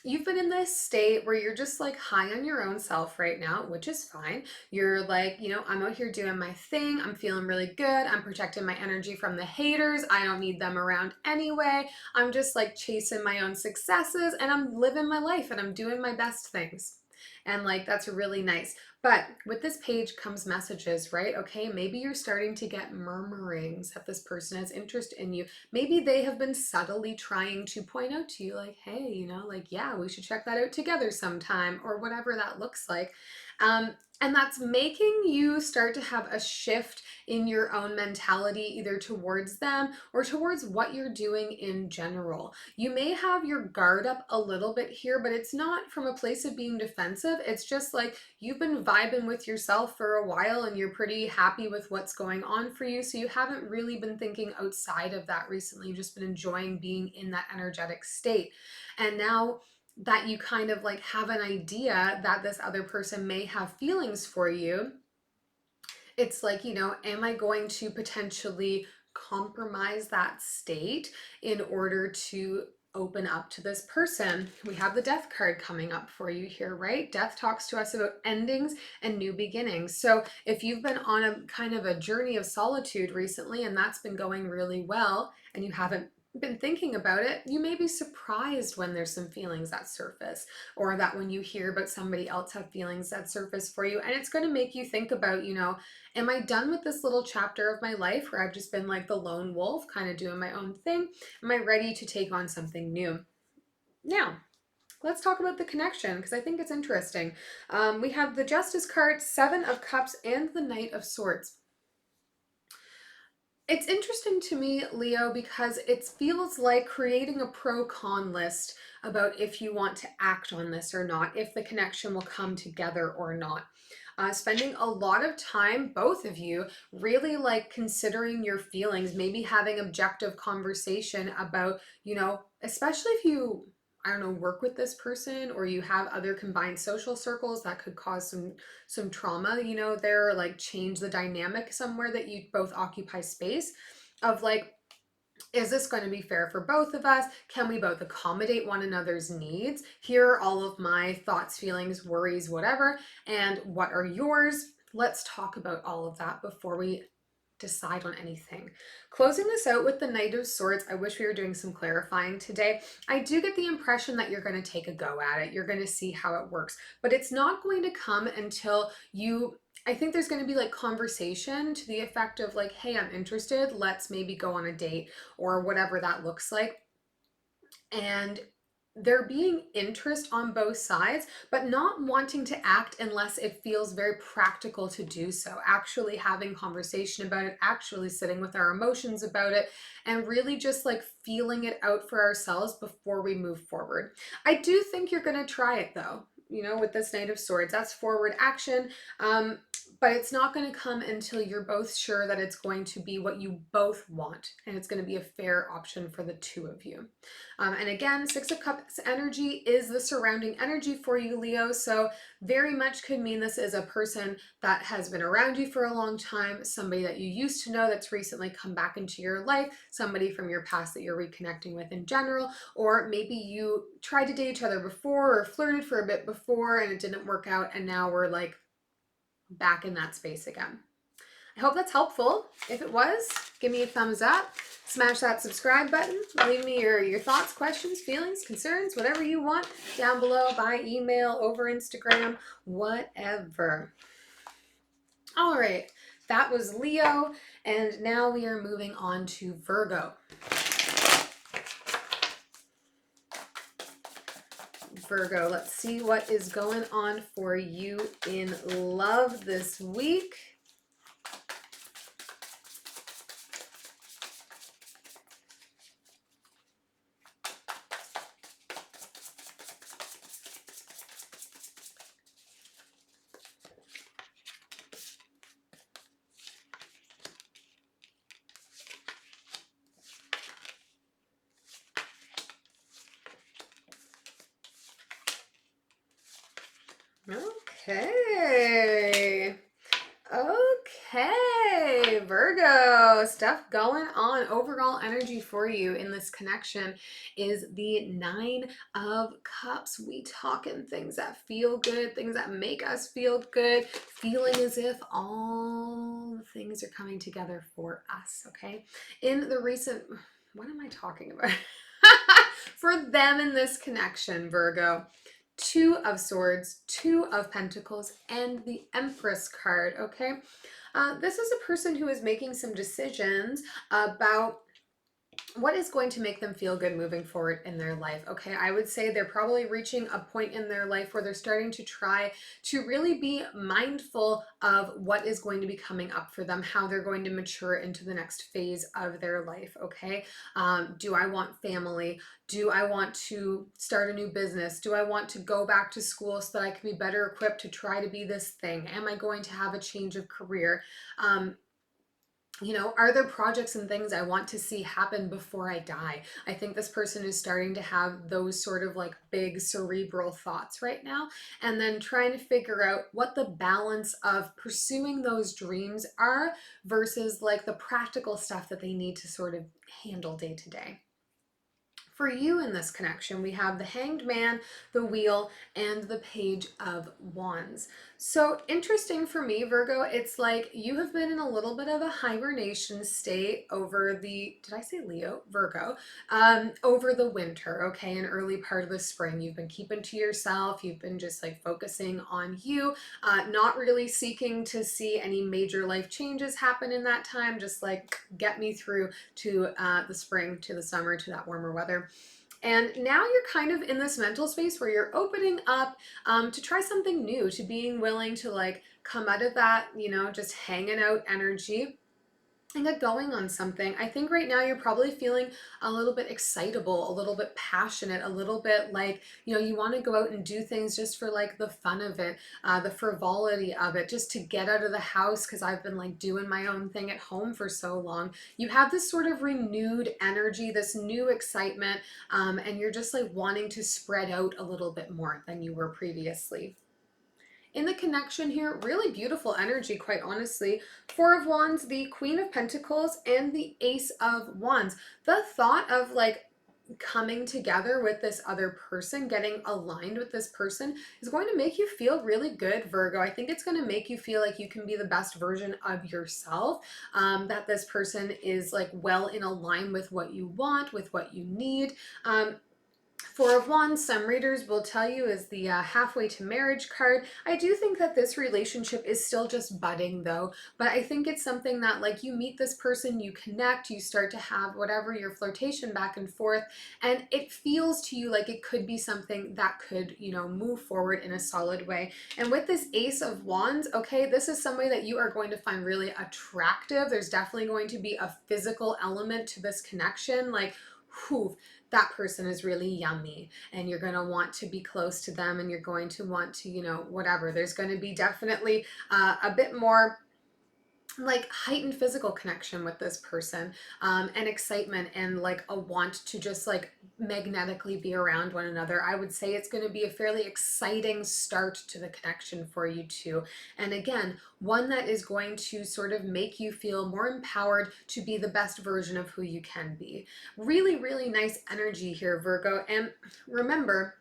Speaker 1: you've been in this state where you're just like high on your own self right now, which is fine. You're like, I'm out here doing my thing. I'm feeling really good. I'm protecting my energy from the haters. I don't need them around anyway. I'm just like chasing my own successes and I'm living my life and I'm doing my best things. And like, that's really nice. But with this page comes messages, right? Okay, maybe you're starting to get murmurings that this person has interest in you. Maybe they have been subtly trying to point out to you like, hey, like, yeah, we should check that out together sometime, or whatever that looks like. And that's making you start to have a shift in your own mentality, either towards them or towards what you're doing in general. You may have your guard up a little bit here, but it's not from a place of being defensive. It's just like you've been vibing with yourself for a while and you're pretty happy with what's going on for you. So you haven't really been thinking outside of that recently. You've just been enjoying being in that energetic state. And now that you kind of like have an idea that this other person may have feelings for you, it's like, am I going to potentially compromise that state in order to open up to this person. We have the Death card coming up for you here, right? Death talks to us about endings and new beginnings. So if you've been on a kind of a journey of solitude recently and that's been going really well and you haven't been thinking about it, you may be surprised when there's some feelings that surface, or that when you hear about somebody else have feelings that surface for you. And it's going to make you think about, you know, am I done with this little chapter of my life where I've just been like the lone wolf kind of doing my own thing? Am I ready to take on something new? Now, let's talk about the connection because I think it's interesting. We have the Justice card, Seven of Cups, and the Knight of Swords. It's interesting to me, Leo, because it feels like creating a pro-con list about if you want to act on this or not, if the connection will come together or not. Spending a lot of time, both of you, really like considering your feelings, maybe having objective conversation about, you know, especially if you, I don't know, work with this person or you have other combined social circles that could cause some trauma, you know, there, like change the dynamic somewhere that you both occupy space of like, is this going to be fair for both of us? Can we both accommodate one another's needs? Here are all of my thoughts, feelings, worries, whatever. And what are yours? Let's talk about all of that before we decide on anything. Closing this out with the Knight of Swords, I wish we were doing some clarifying today. I do get the impression that you're going to take a go at it. You're going to see how it works, but it's not going to come until you, I think there's going to be like conversation to the effect of like, hey, I'm interested. Let's maybe go on a date or whatever that looks like. And there being interest on both sides, but not wanting to act unless it feels very practical to do so. Actually having conversation about it, actually sitting with our emotions about it, and really just like feeling it out for ourselves before we move forward. I do think you're going to try it though, you know, with this Knight of Swords. That's forward action. But it's not going to come until you're both sure that it's going to be what you both want and it's going to be a fair option for the two of you. And again, Six of Cups energy is the surrounding energy for you, Leo. So very much could mean this is a person that has been around you for a long time, somebody that you used to know that's recently come back into your life, somebody from your past that you're reconnecting with in general, or maybe you tried to date each other before or flirted for a bit before and it didn't work out and now we're like back in that space again. I hope that's helpful. If it was, give me a thumbs up, smash that subscribe button, leave me your thoughts, questions, feelings, concerns, whatever you want down below by email, over Instagram, whatever. All right, that was Leo, and now we are moving on to Virgo. Virgo, let's see what is going on for you in love this week. Okay, Virgo, stuff going on. Overall energy for you in this connection is the Nine of Cups. We talking things that feel good, things that make us feel good, feeling as if all the things are coming together for us, okay? In the recent, what am I talking about? For them in this connection, Virgo. Two of Swords, Two of Pentacles, and the Empress card, okay? This is a person who is making some decisions about what is going to make them feel good moving forward in their life. Okay, I would say they're probably reaching a point in their life where they're starting to try to really be mindful of what is going to be coming up for them, how they're going to mature into the next phase of their life. Okay, do I want family? Do I want to start a new business? Do I want to go back to school so that I can be better equipped to try to be this thing? Am I going to have a change of career? You know, are there projects and things I want to see happen before I die? I think this person is starting to have those sort of like big cerebral thoughts right now, and then trying to figure out what the balance of pursuing those dreams are versus like the practical stuff that they need to sort of handle day to day. For you in this connection, we have the Hanged Man, the Wheel, and the Page of Wands. So interesting for me, Virgo, it's like you have been in a little bit of a hibernation state over the, did I say Leo? Virgo, over the winter, okay, an early part of the spring. You've been keeping to yourself. You've been just like focusing on you, not really seeking to see any major life changes happen in that time. Just like get me through to the spring, to the summer, to that warmer weather. And now you're kind of in this mental space where you're opening up to try something new, to being willing to like come out of that, you know, just hanging out energy and get going on something. I think right now you're probably feeling a little bit excitable, a little bit passionate, a little bit like, you know, you want to go out and do things just for like the fun of it, the frivolity of it, just to get out of the house because I've been like doing my own thing at home for so long. You have this sort of renewed energy, this new excitement, and you're just like wanting to spread out a little bit more than you were previously. In the connection here, really beautiful energy, quite honestly. Four of Wands, the Queen of Pentacles, and the Ace of Wands. The thought of like coming together with this other person, getting aligned with this person, is going to make you feel really good, Virgo. I think it's going to make you feel like you can be the best version of yourself, that this person is like well in align with what you want, with what you need. Four of Wands, some readers will tell you, is the halfway to marriage card. I do think that this relationship is still just budding though, but I think it's something that like you meet this person, you connect, you start to have whatever your flirtation back and forth, and it feels to you like it could be something that could, you know, move forward in a solid way. And with this Ace of Wands, okay, this is somebody that you are going to find really attractive. There's definitely going to be a physical element to this connection, like, whew, that person is really yummy, and you're going to want to be close to them, and you're going to want to, you know, whatever. There's going to be definitely a bit more like heightened physical connection with this person, and excitement, and like a want to just like magnetically be around one another. I would say it's going to be a fairly exciting start to the connection for you two. And again, one that is going to sort of make you feel more empowered to be the best version of who you can be. Really, really nice energy here, Virgo. And remember,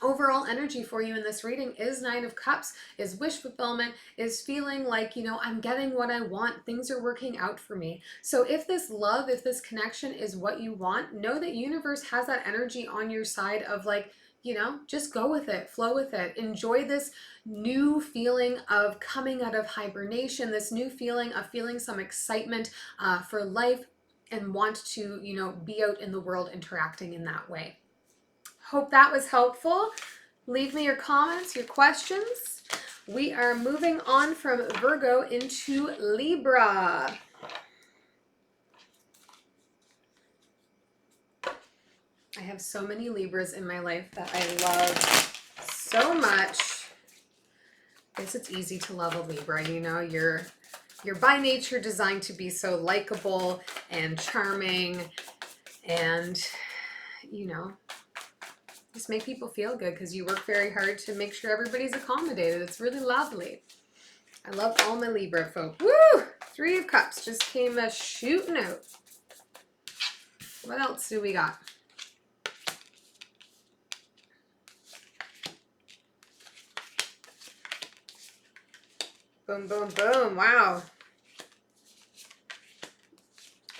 Speaker 1: overall energy for you in this reading is Nine of Cups, is wish fulfillment, is feeling like, you know, I'm getting what I want, things are working out for me. So if this love, if this connection is what you want, know that universe has that energy on your side of like, you know, just go with it, flow with it, enjoy this new feeling of coming out of hibernation, this new feeling of feeling some excitement for life, and want to, you know, be out in the world interacting in that way. Hope that was helpful. Leave me your comments, your questions. We are moving on from Virgo into Libra. I have so many Libras in my life that I love so much. I guess it's easy to love a Libra, you know, you're by nature designed to be so likable and charming, and, you know, just make people feel good because you work very hard to make sure everybody's accommodated. It's really lovely. I love all my Libra folk. Woo! Three of Cups just came shooting out. What else do we got? Boom, boom, boom. Wow.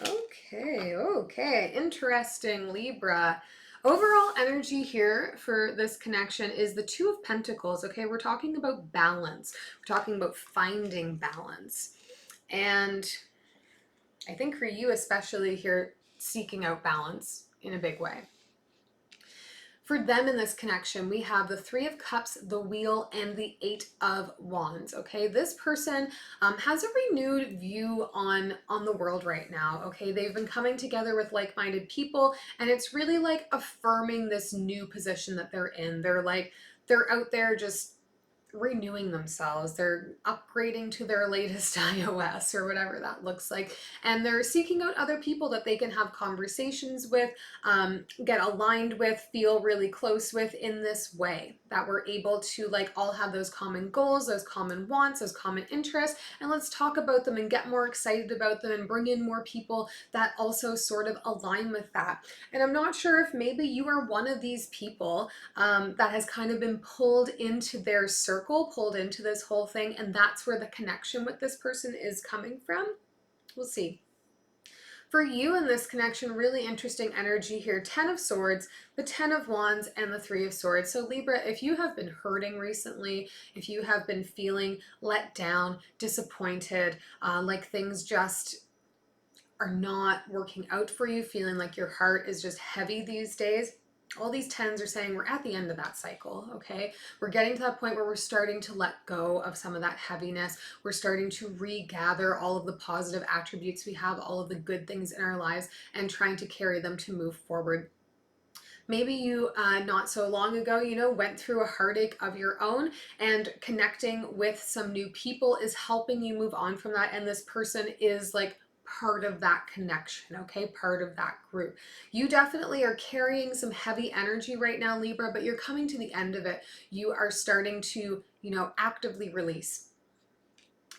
Speaker 1: Okay. Interesting, Libra. Overall energy here for this connection is the Two of Pentacles, okay? We're talking about balance. We're talking about finding balance. And I think for you especially here, seeking out balance in a big way. For them in this connection, we have the Three of Cups, the Wheel, and the Eight of Wands, okay? This person has a renewed view on the world right now, okay? They've been coming together with like-minded people, and it's really like affirming this new position that they're in. They're out there just renewing themselves. They're upgrading to their latest iOS or whatever that looks like. And they're seeking out other people that they can have conversations with, get aligned with, feel really close with in this way. That we're able to like all have those common goals, those common wants, those common interests, and let's talk about them and get more excited about them and bring in more people that also sort of align with that. And I'm not sure if maybe you are one of these people that has kind of been pulled into their circle, pulled into this whole thing, and that's where the connection with this person is coming from. We'll see. For you in this connection, really interesting energy here. 10 of Swords, the 10 of Wands, and the 3 of Swords. So Libra, if you have been hurting recently, if you have been feeling let down, disappointed, like things just are not working out for you, feeling like your heart is just heavy these days, all these 10s are saying we're at the end of that cycle, okay? We're getting to that point where we're starting to let go of some of that heaviness. We're starting to regather all of the positive attributes we have, all of the good things in our lives, and trying to carry them to move forward. Maybe you, not so long ago, you know, went through a heartache of your own, and connecting with some new people is helping you move on from that, and this person is like part of that connection, okay? Part of that group. You definitely are carrying some heavy energy right now, Libra, but you're coming to the end of it. You are starting to, you know, actively release.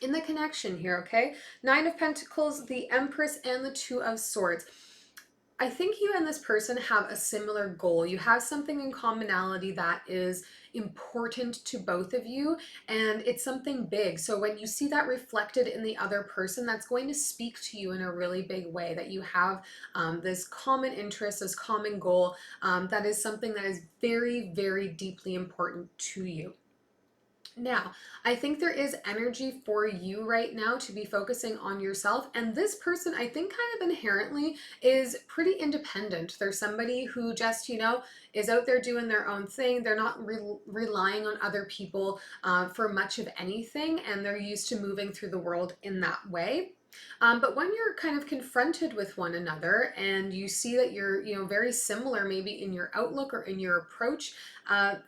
Speaker 1: In the connection here, okay? 9 of Pentacles, the Empress, and the 2 of Swords. I think you and this person have a similar goal. You have something in commonality that is important to both of you, and it's something big. So when you see that reflected in the other person, that's going to speak to you in a really big way, that you have this common interest, this common goal, that is something that is very, very deeply important to you. Now, I think there is energy for you right now to be focusing on yourself. And this person, I think, kind of inherently is pretty independent. They're somebody who just, you know, is out there doing their own thing. They're not relying on other people for much of anything. And they're used to moving through the world in that way. But when you're kind of confronted with one another and you see that you're, you know, very similar maybe in your outlook or in your approach,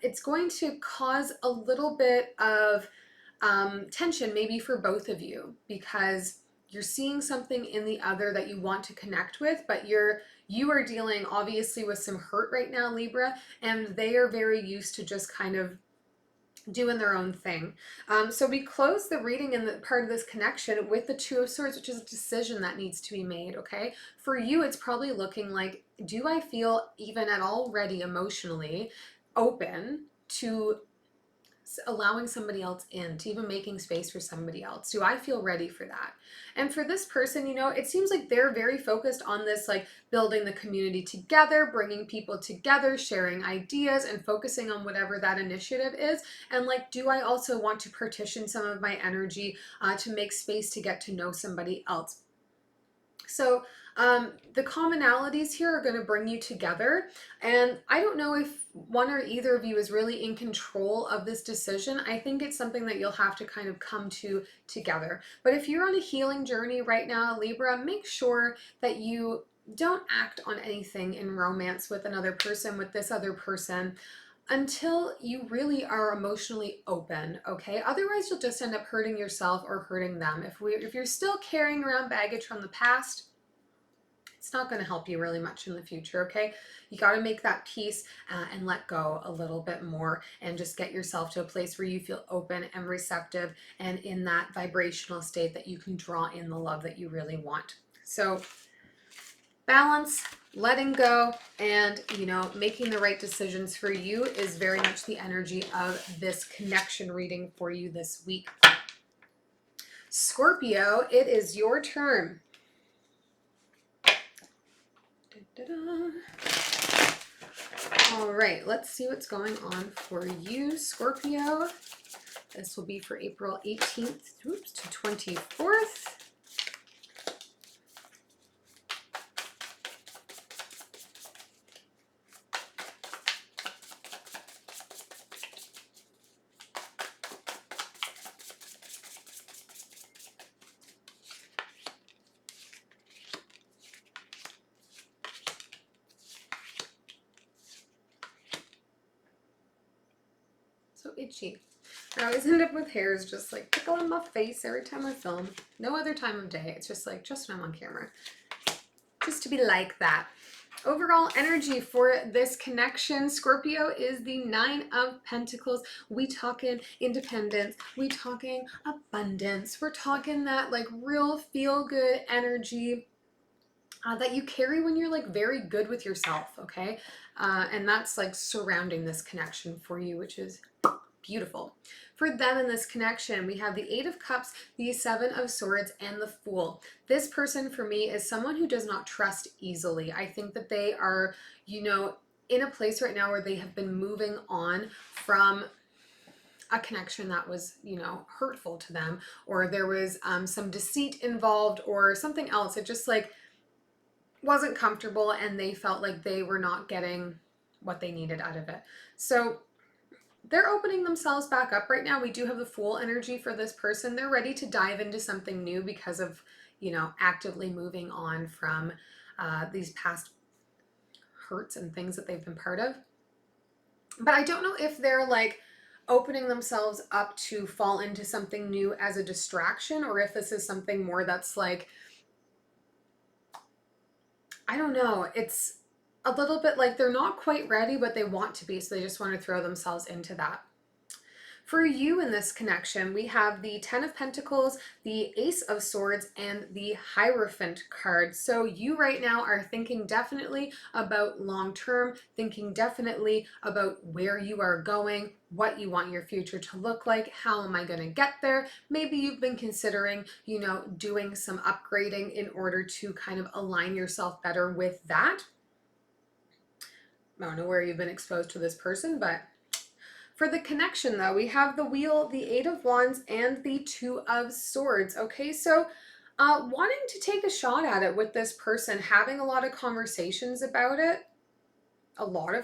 Speaker 1: it's going to cause a little bit of tension maybe for both of you, because you're seeing something in the other that you want to connect with, but you are dealing obviously with some hurt right now, Libra, and they are very used to just kind of doing their own thing. So we close the reading in the part of this connection with the 2 of Swords, which is a decision that needs to be made, okay? For you, it's probably looking like, do I feel even at all ready emotionally open to allowing somebody else in, to even making space for somebody else? Do I feel ready for that? And for this person, you know, it seems like they're very focused on this, like building the community together, bringing people together, sharing ideas, and focusing on whatever that initiative is. And like, do I also want to partition some of my energy to make space to get to know somebody else? So the commonalities here are going to bring you together. And I don't know if one or either of you is really in control of this decision. I think it's something that you'll have to kind of come to together. But if you're on a healing journey right now, Libra, make sure that you don't act on anything in romance with another person, with this other person, until you really are emotionally open, okay? Otherwise, you'll just end up hurting yourself or hurting them. If you're still carrying around baggage from the past, it's not going to help you really much in the future, okay? You got to make that peace and let go a little bit more, and just get yourself to a place where you feel open and receptive and in that vibrational state that you can draw in the love that you really want. So balance, letting go, and, you know, making the right decisions for you is very much the energy of this connection reading for you this week. Scorpio, it is your turn. All right, let's see what's going on for you, Scorpio. This will be for April 18th to 24th. So itchy. I always end up with hairs just like tickling my face every time I film. No other time of day. It's just like, just when I'm on camera. Just to be like that. Overall energy for this connection, Scorpio, is the Nine of Pentacles. We talking independence. We talking abundance. We're talking that like real feel-good energy that you carry when you're like very good with yourself, okay? And that's like surrounding this connection for you, which is beautiful. For them in this connection, we have the Eight of Cups, the Seven of Swords, and the Fool. This person for me is someone who does not trust easily. I think that they are, you know, in a place right now where they have been moving on from a connection that was, you know, hurtful to them, or there was some deceit involved or something else. It just like wasn't comfortable and they felt like they were not getting what they needed out of it. So they're opening themselves back up right now. We do have the Fool energy for this person. They're ready to dive into something new because of, you know, actively moving on from these past hurts and things that they've been part of. But I don't know if they're like opening themselves up to fall into something new as a distraction, or if this is something more that's like, I don't know. It's a little bit like they're not quite ready, but they want to be. So they just want to throw themselves into that. For you in this connection, we have the Ten of Pentacles, the Ace of Swords, and the Hierophant card. So you right now are thinking definitely about long term, thinking definitely about where you are going, what you want your future to look like, how am I going to get there? Maybe you've been considering, you know, doing some upgrading in order to kind of align yourself better with that. I don't know where you've been exposed to this person, but for the connection, though, we have the Wheel, the Eight of Wands, and the Two of Swords. Okay, so wanting to take a shot at it with this person, having a lot of conversations about it, but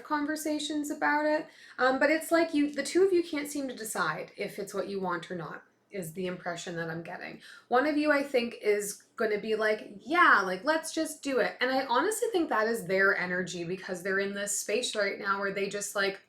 Speaker 1: it's like the two of you can't seem to decide if it's what you want or not, is the impression that I'm getting. One of you, I think, is going to be like, yeah, like, let's just do it. And I honestly think that is their energy, because they're in this space right now where they just like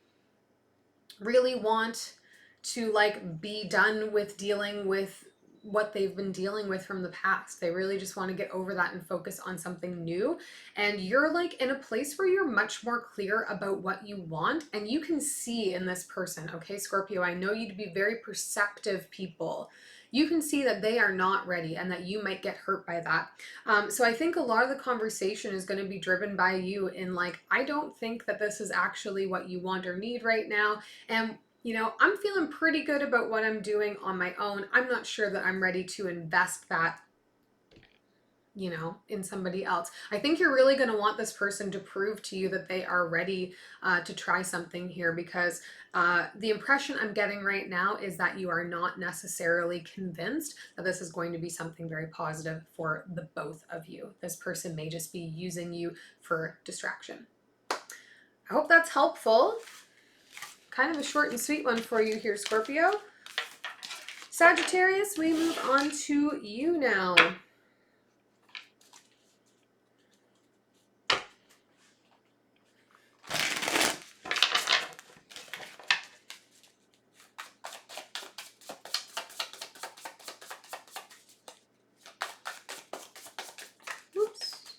Speaker 1: really want to like be done with dealing with what they've been dealing with from the past. They really just want to get over that and focus on something new. And you're like in a place where you're much more clear about what you want, and you can see in this person, okay, Scorpio, I know you to be very perceptive people. You can see that they are not ready and that you might get hurt by that. So I think a lot of the conversation is going to be driven by you in like, I don't think that this is actually what you want or need right now. And you know, I'm feeling pretty good about what I'm doing on my own. I'm not sure that I'm ready to invest that, you know, in somebody else. I think you're really going to want this person to prove to you that they are ready to try something here, because the impression I'm getting right now is that you are not necessarily convinced that this is going to be something very positive for the both of you. This person may just be using you for distraction. I hope that's helpful. Kind of a short and sweet one for you here, Scorpio. Sagittarius, we move on to you now. Oops.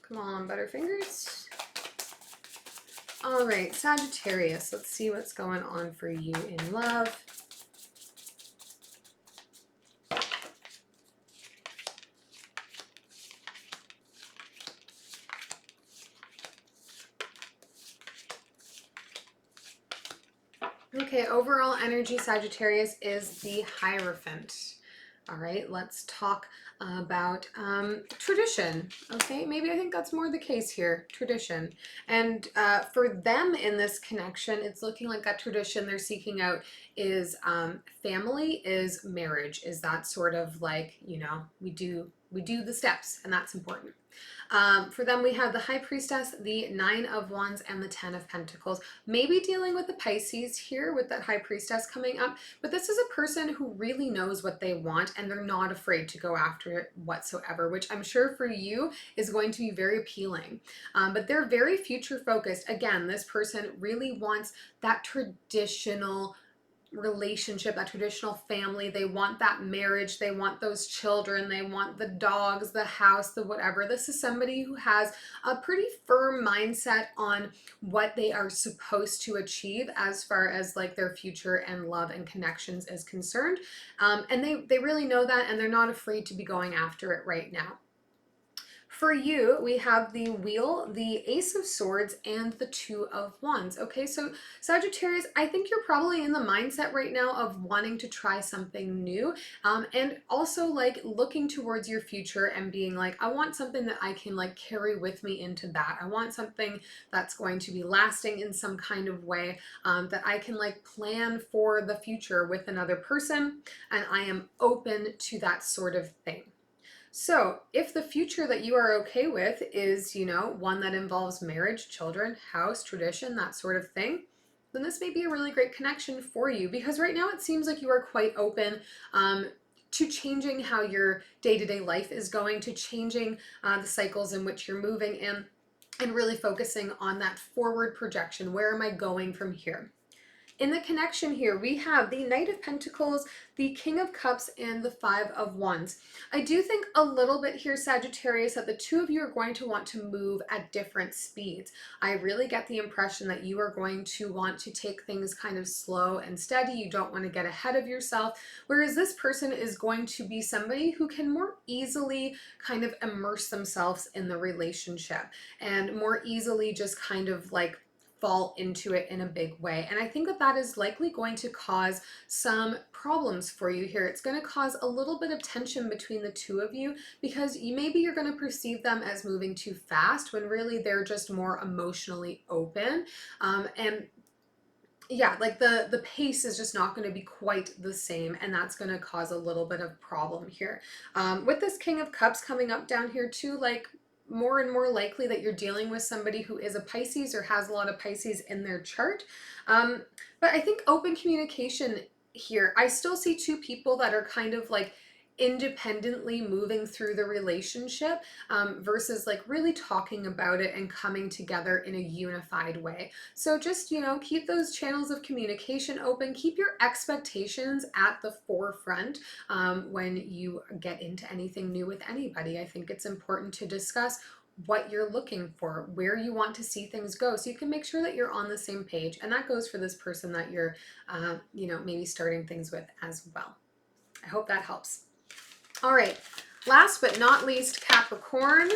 Speaker 1: Come on, Butterfingers. All right, Sagittarius, let's see what's going on for you in love. Okay, overall energy, Sagittarius, is the Hierophant. All right, let's talk about tradition. Okay, maybe I think that's more the case here, tradition. And for them in this connection, it's looking like that tradition they're seeking out is family, is marriage, is that sort of like, you know, we do the steps, and that's important. For them, we have the High Priestess, the Nine of Wands, and the Ten of Pentacles. Maybe dealing with the Pisces here with that High Priestess coming up, but this is a person who really knows what they want, and they're not afraid to go after it whatsoever, which I'm sure for you is going to be very appealing. But they're very future focused. Again, this person really wants that traditional relationship, that traditional family. They want that marriage, they want those children, they want the dogs, the house, the whatever. This is somebody who has a pretty firm mindset on what they are supposed to achieve as far as like their future and love and connections is concerned. And they really know that, and they're not afraid to be going after it right now. For you, we have the Wheel, the Ace of Swords, and the Two of Wands. Okay, so Sagittarius, I think you're probably in the mindset right now of wanting to try something new, and also like looking towards your future and being like, I want something that I can like carry with me into that. I want something that's going to be lasting in some kind of way, that I can like plan for the future with another person, and I am open to that sort of thing. So if the future that you are okay with is, you know, one that involves marriage, children, house, tradition, that sort of thing, then this may be a really great connection for you, because right now it seems like you are quite open to changing how your day-to-day life is going, to changing the cycles in which you're moving in, and really focusing on that forward projection. Where am I going from here? In the connection here, we have the Knight of Pentacles, the King of Cups, and the Five of Wands. I do think a little bit here, Sagittarius, that the two of you are going to want to move at different speeds. I really get the impression that you are going to want to take things kind of slow and steady. You don't want to get ahead of yourself, whereas this person is going to be somebody who can more easily kind of immerse themselves in the relationship and more easily just kind of like fall into it in a big way. And I think that that is likely going to cause some problems for you here. It's going to cause a little bit of tension between the two of you, because maybe you're going to perceive them as moving too fast when really they're just more emotionally open. And yeah, like the pace is just not going to be quite the same, and that's going to cause a little bit of problem here. With this King of Cups coming up down here too, like more and more likely that you're dealing with somebody who is a Pisces or has a lot of Pisces in their chart. But I think open communication here, I still see two people that are kind of like independently moving through the relationship, versus like really talking about it and coming together in a unified way. So just, you know, keep those channels of communication open, keep your expectations at the forefront when you get into anything new with anybody. I think it's important to discuss what you're looking for, where you want to see things go, so you can make sure that you're on the same page. And that goes for this person that you're, you know, maybe starting things with as well. I hope that helps. All right, last but not least, Capricorn.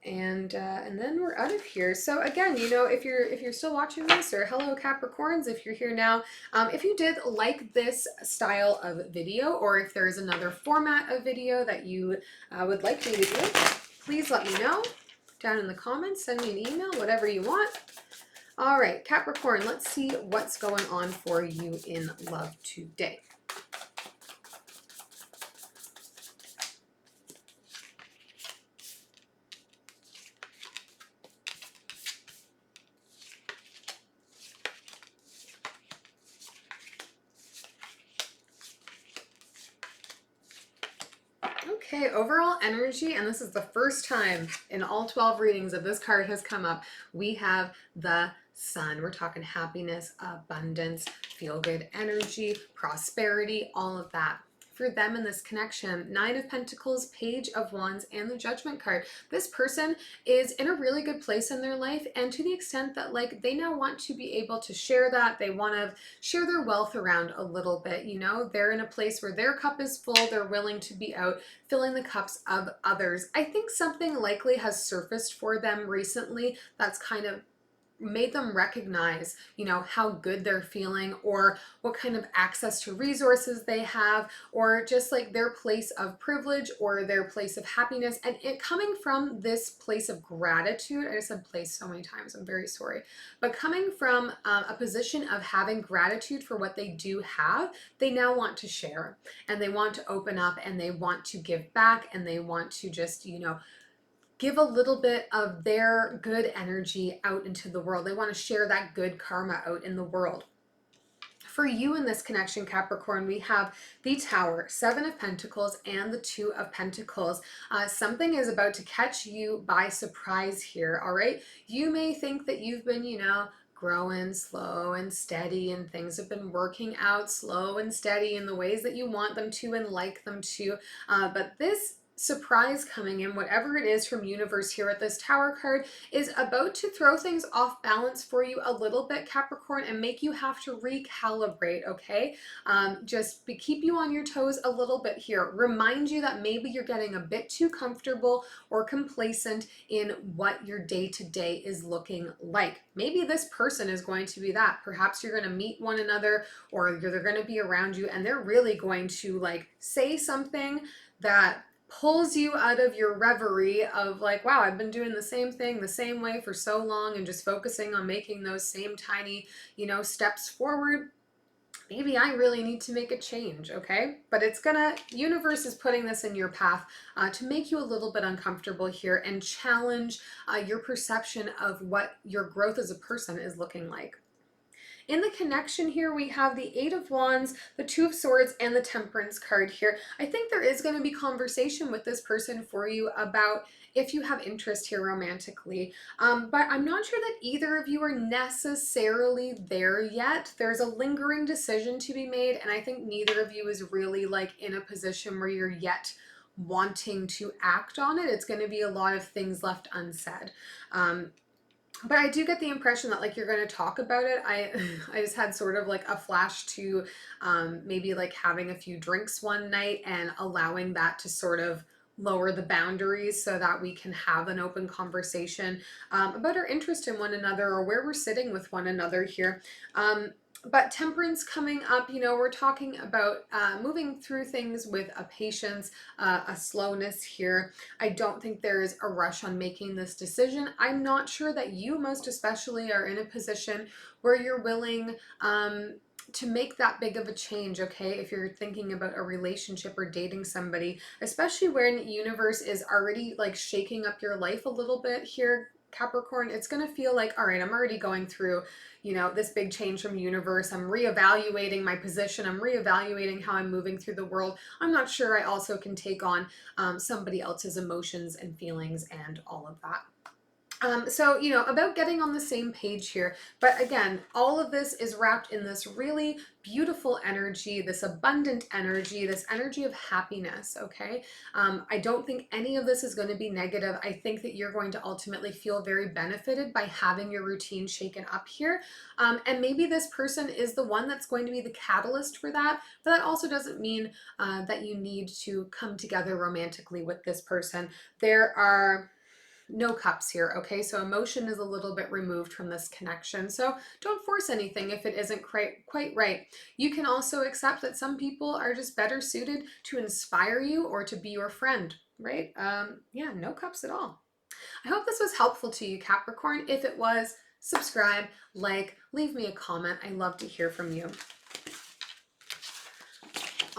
Speaker 1: And then we're out of here. So again, you know, if you're still watching this, or hello Capricorns, if you're here now, if you did like this style of video, or if there's another format of video that you would like me to do, please let me know down in the comments. Send me an email, whatever you want. All right, Capricorn, let's see what's going on for you in love today. Okay, overall energy, and this is the first time in all 12 readings that this card has come up, we have the Sun. We're talking happiness, abundance, feel-good energy, prosperity, all of that. For them in this connection, Nine of Pentacles, Page of Wands, and the Judgment card. This person is in a really good place in their life, and to the extent that like they now want to be able to share that, they want to share their wealth around a little bit. You know, they're in a place where their cup is full, they're willing to be out filling the cups of others. I think something likely has surfaced for them recently that's kind of made them recognize, you know, how good they're feeling, or what kind of access to resources they have, or just like their place of privilege or their place of happiness. And it coming from this place of gratitude, I just said place so many times, I'm very sorry, but coming from a position of having gratitude for what they do have, they now want to share, and they want to open up, and they want to give back, and they want to just, you know, give a little bit of their good energy out into the world. They want to share that good karma out in the world. For you in this connection, Capricorn, we have the Tower, Seven of Pentacles, and the Two of Pentacles. Something is about to catch you by surprise here, all right? You may think that you've been, you know, growing slow and steady, and things have been working out slow and steady in the ways that you want them to and like them to. But this surprise coming in, whatever it is from universe here with this Tower card, is about to throw things off balance for you a little bit, Capricorn, and make you have to recalibrate, okay? Keep you on your toes a little bit here. Remind you that maybe you're getting a bit too comfortable or complacent in what your day-to-day is looking like. Maybe this person is going to be that. Perhaps you're going to meet one another, or they're going to be around you, and they're really going to like say something that pulls you out of your reverie of like, wow, I've been doing the same thing the same way for so long and just focusing on making those same tiny, steps forward. Maybe I really need to make a change, okay? But universe is putting this in your path to make you a little bit uncomfortable here and challenge your perception of what your growth as a person is looking like. In the connection here, we have the Eight of Wands, the Two of Swords, and the Temperance card here. I think there is going to be conversation with this person for you about if you have interest here romantically. But I'm not sure that either of you are necessarily there yet. There's a lingering decision to be made, and I think neither of you is really like in a position where you're yet wanting to act on it. It's going to be a lot of things left unsaid. But I do get the impression that like you're going to talk about it. I just had sort of like a flash to maybe like having a few drinks one night and allowing that to sort of lower the boundaries so that we can have an open conversation about our interest in one another or where we're sitting with one another here. But Temperance coming up, we're talking about moving through things with a patience, a slowness here. I don't think there is a rush on making this decision. I'm not sure that you most especially are in a position where you're willing to make that big of a change, okay? If you're thinking about a relationship or dating somebody, especially when universe is already like shaking up your life a little bit here, Capricorn, it's going to feel like, all right, I'm already going through, this big change from universe. I'm reevaluating my position. I'm reevaluating how I'm moving through the world. I'm not sure I also can take on somebody else's emotions and feelings and all of that. So, about getting on the same page here. But again, all of this is wrapped in this really beautiful energy, this abundant energy, this energy of happiness, okay? I don't think any of this is going to be negative. I think that you're going to ultimately feel very benefited by having your routine shaken up here. And maybe this person is the one that's going to be the catalyst for that. But that also doesn't mean that you need to come together romantically with this person. There are no cups here, okay? So emotion is a little bit removed from this connection. So don't force anything if it isn't quite right. You can also accept that some people are just better suited to inspire you or to be your friend, right? Yeah, no cups at all. I hope this was helpful to you, Capricorn. If it was, subscribe, like, leave me a comment. I love to hear from you.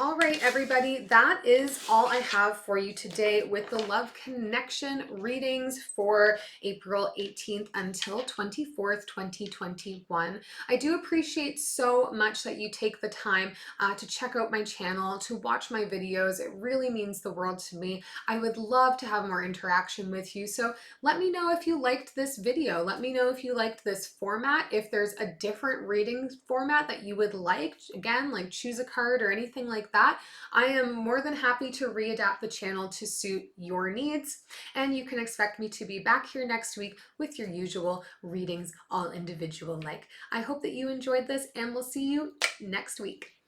Speaker 1: All right, everybody, that is all I have for you today with the Love Connection readings for April 18th until 24th, 2021. I do appreciate so much that you take the time to check out my channel, to watch my videos. It really means the world to me. I would love to have more interaction with you. So let me know if you liked this video. Let me know if you liked this format. If there's a different reading format that you would like, again, like choose a card or anything like that, I am more than happy to readapt the channel to suit your needs, and you can expect me to be back here next week with your usual readings, all individual like. I hope that you enjoyed this, and we'll see you next week.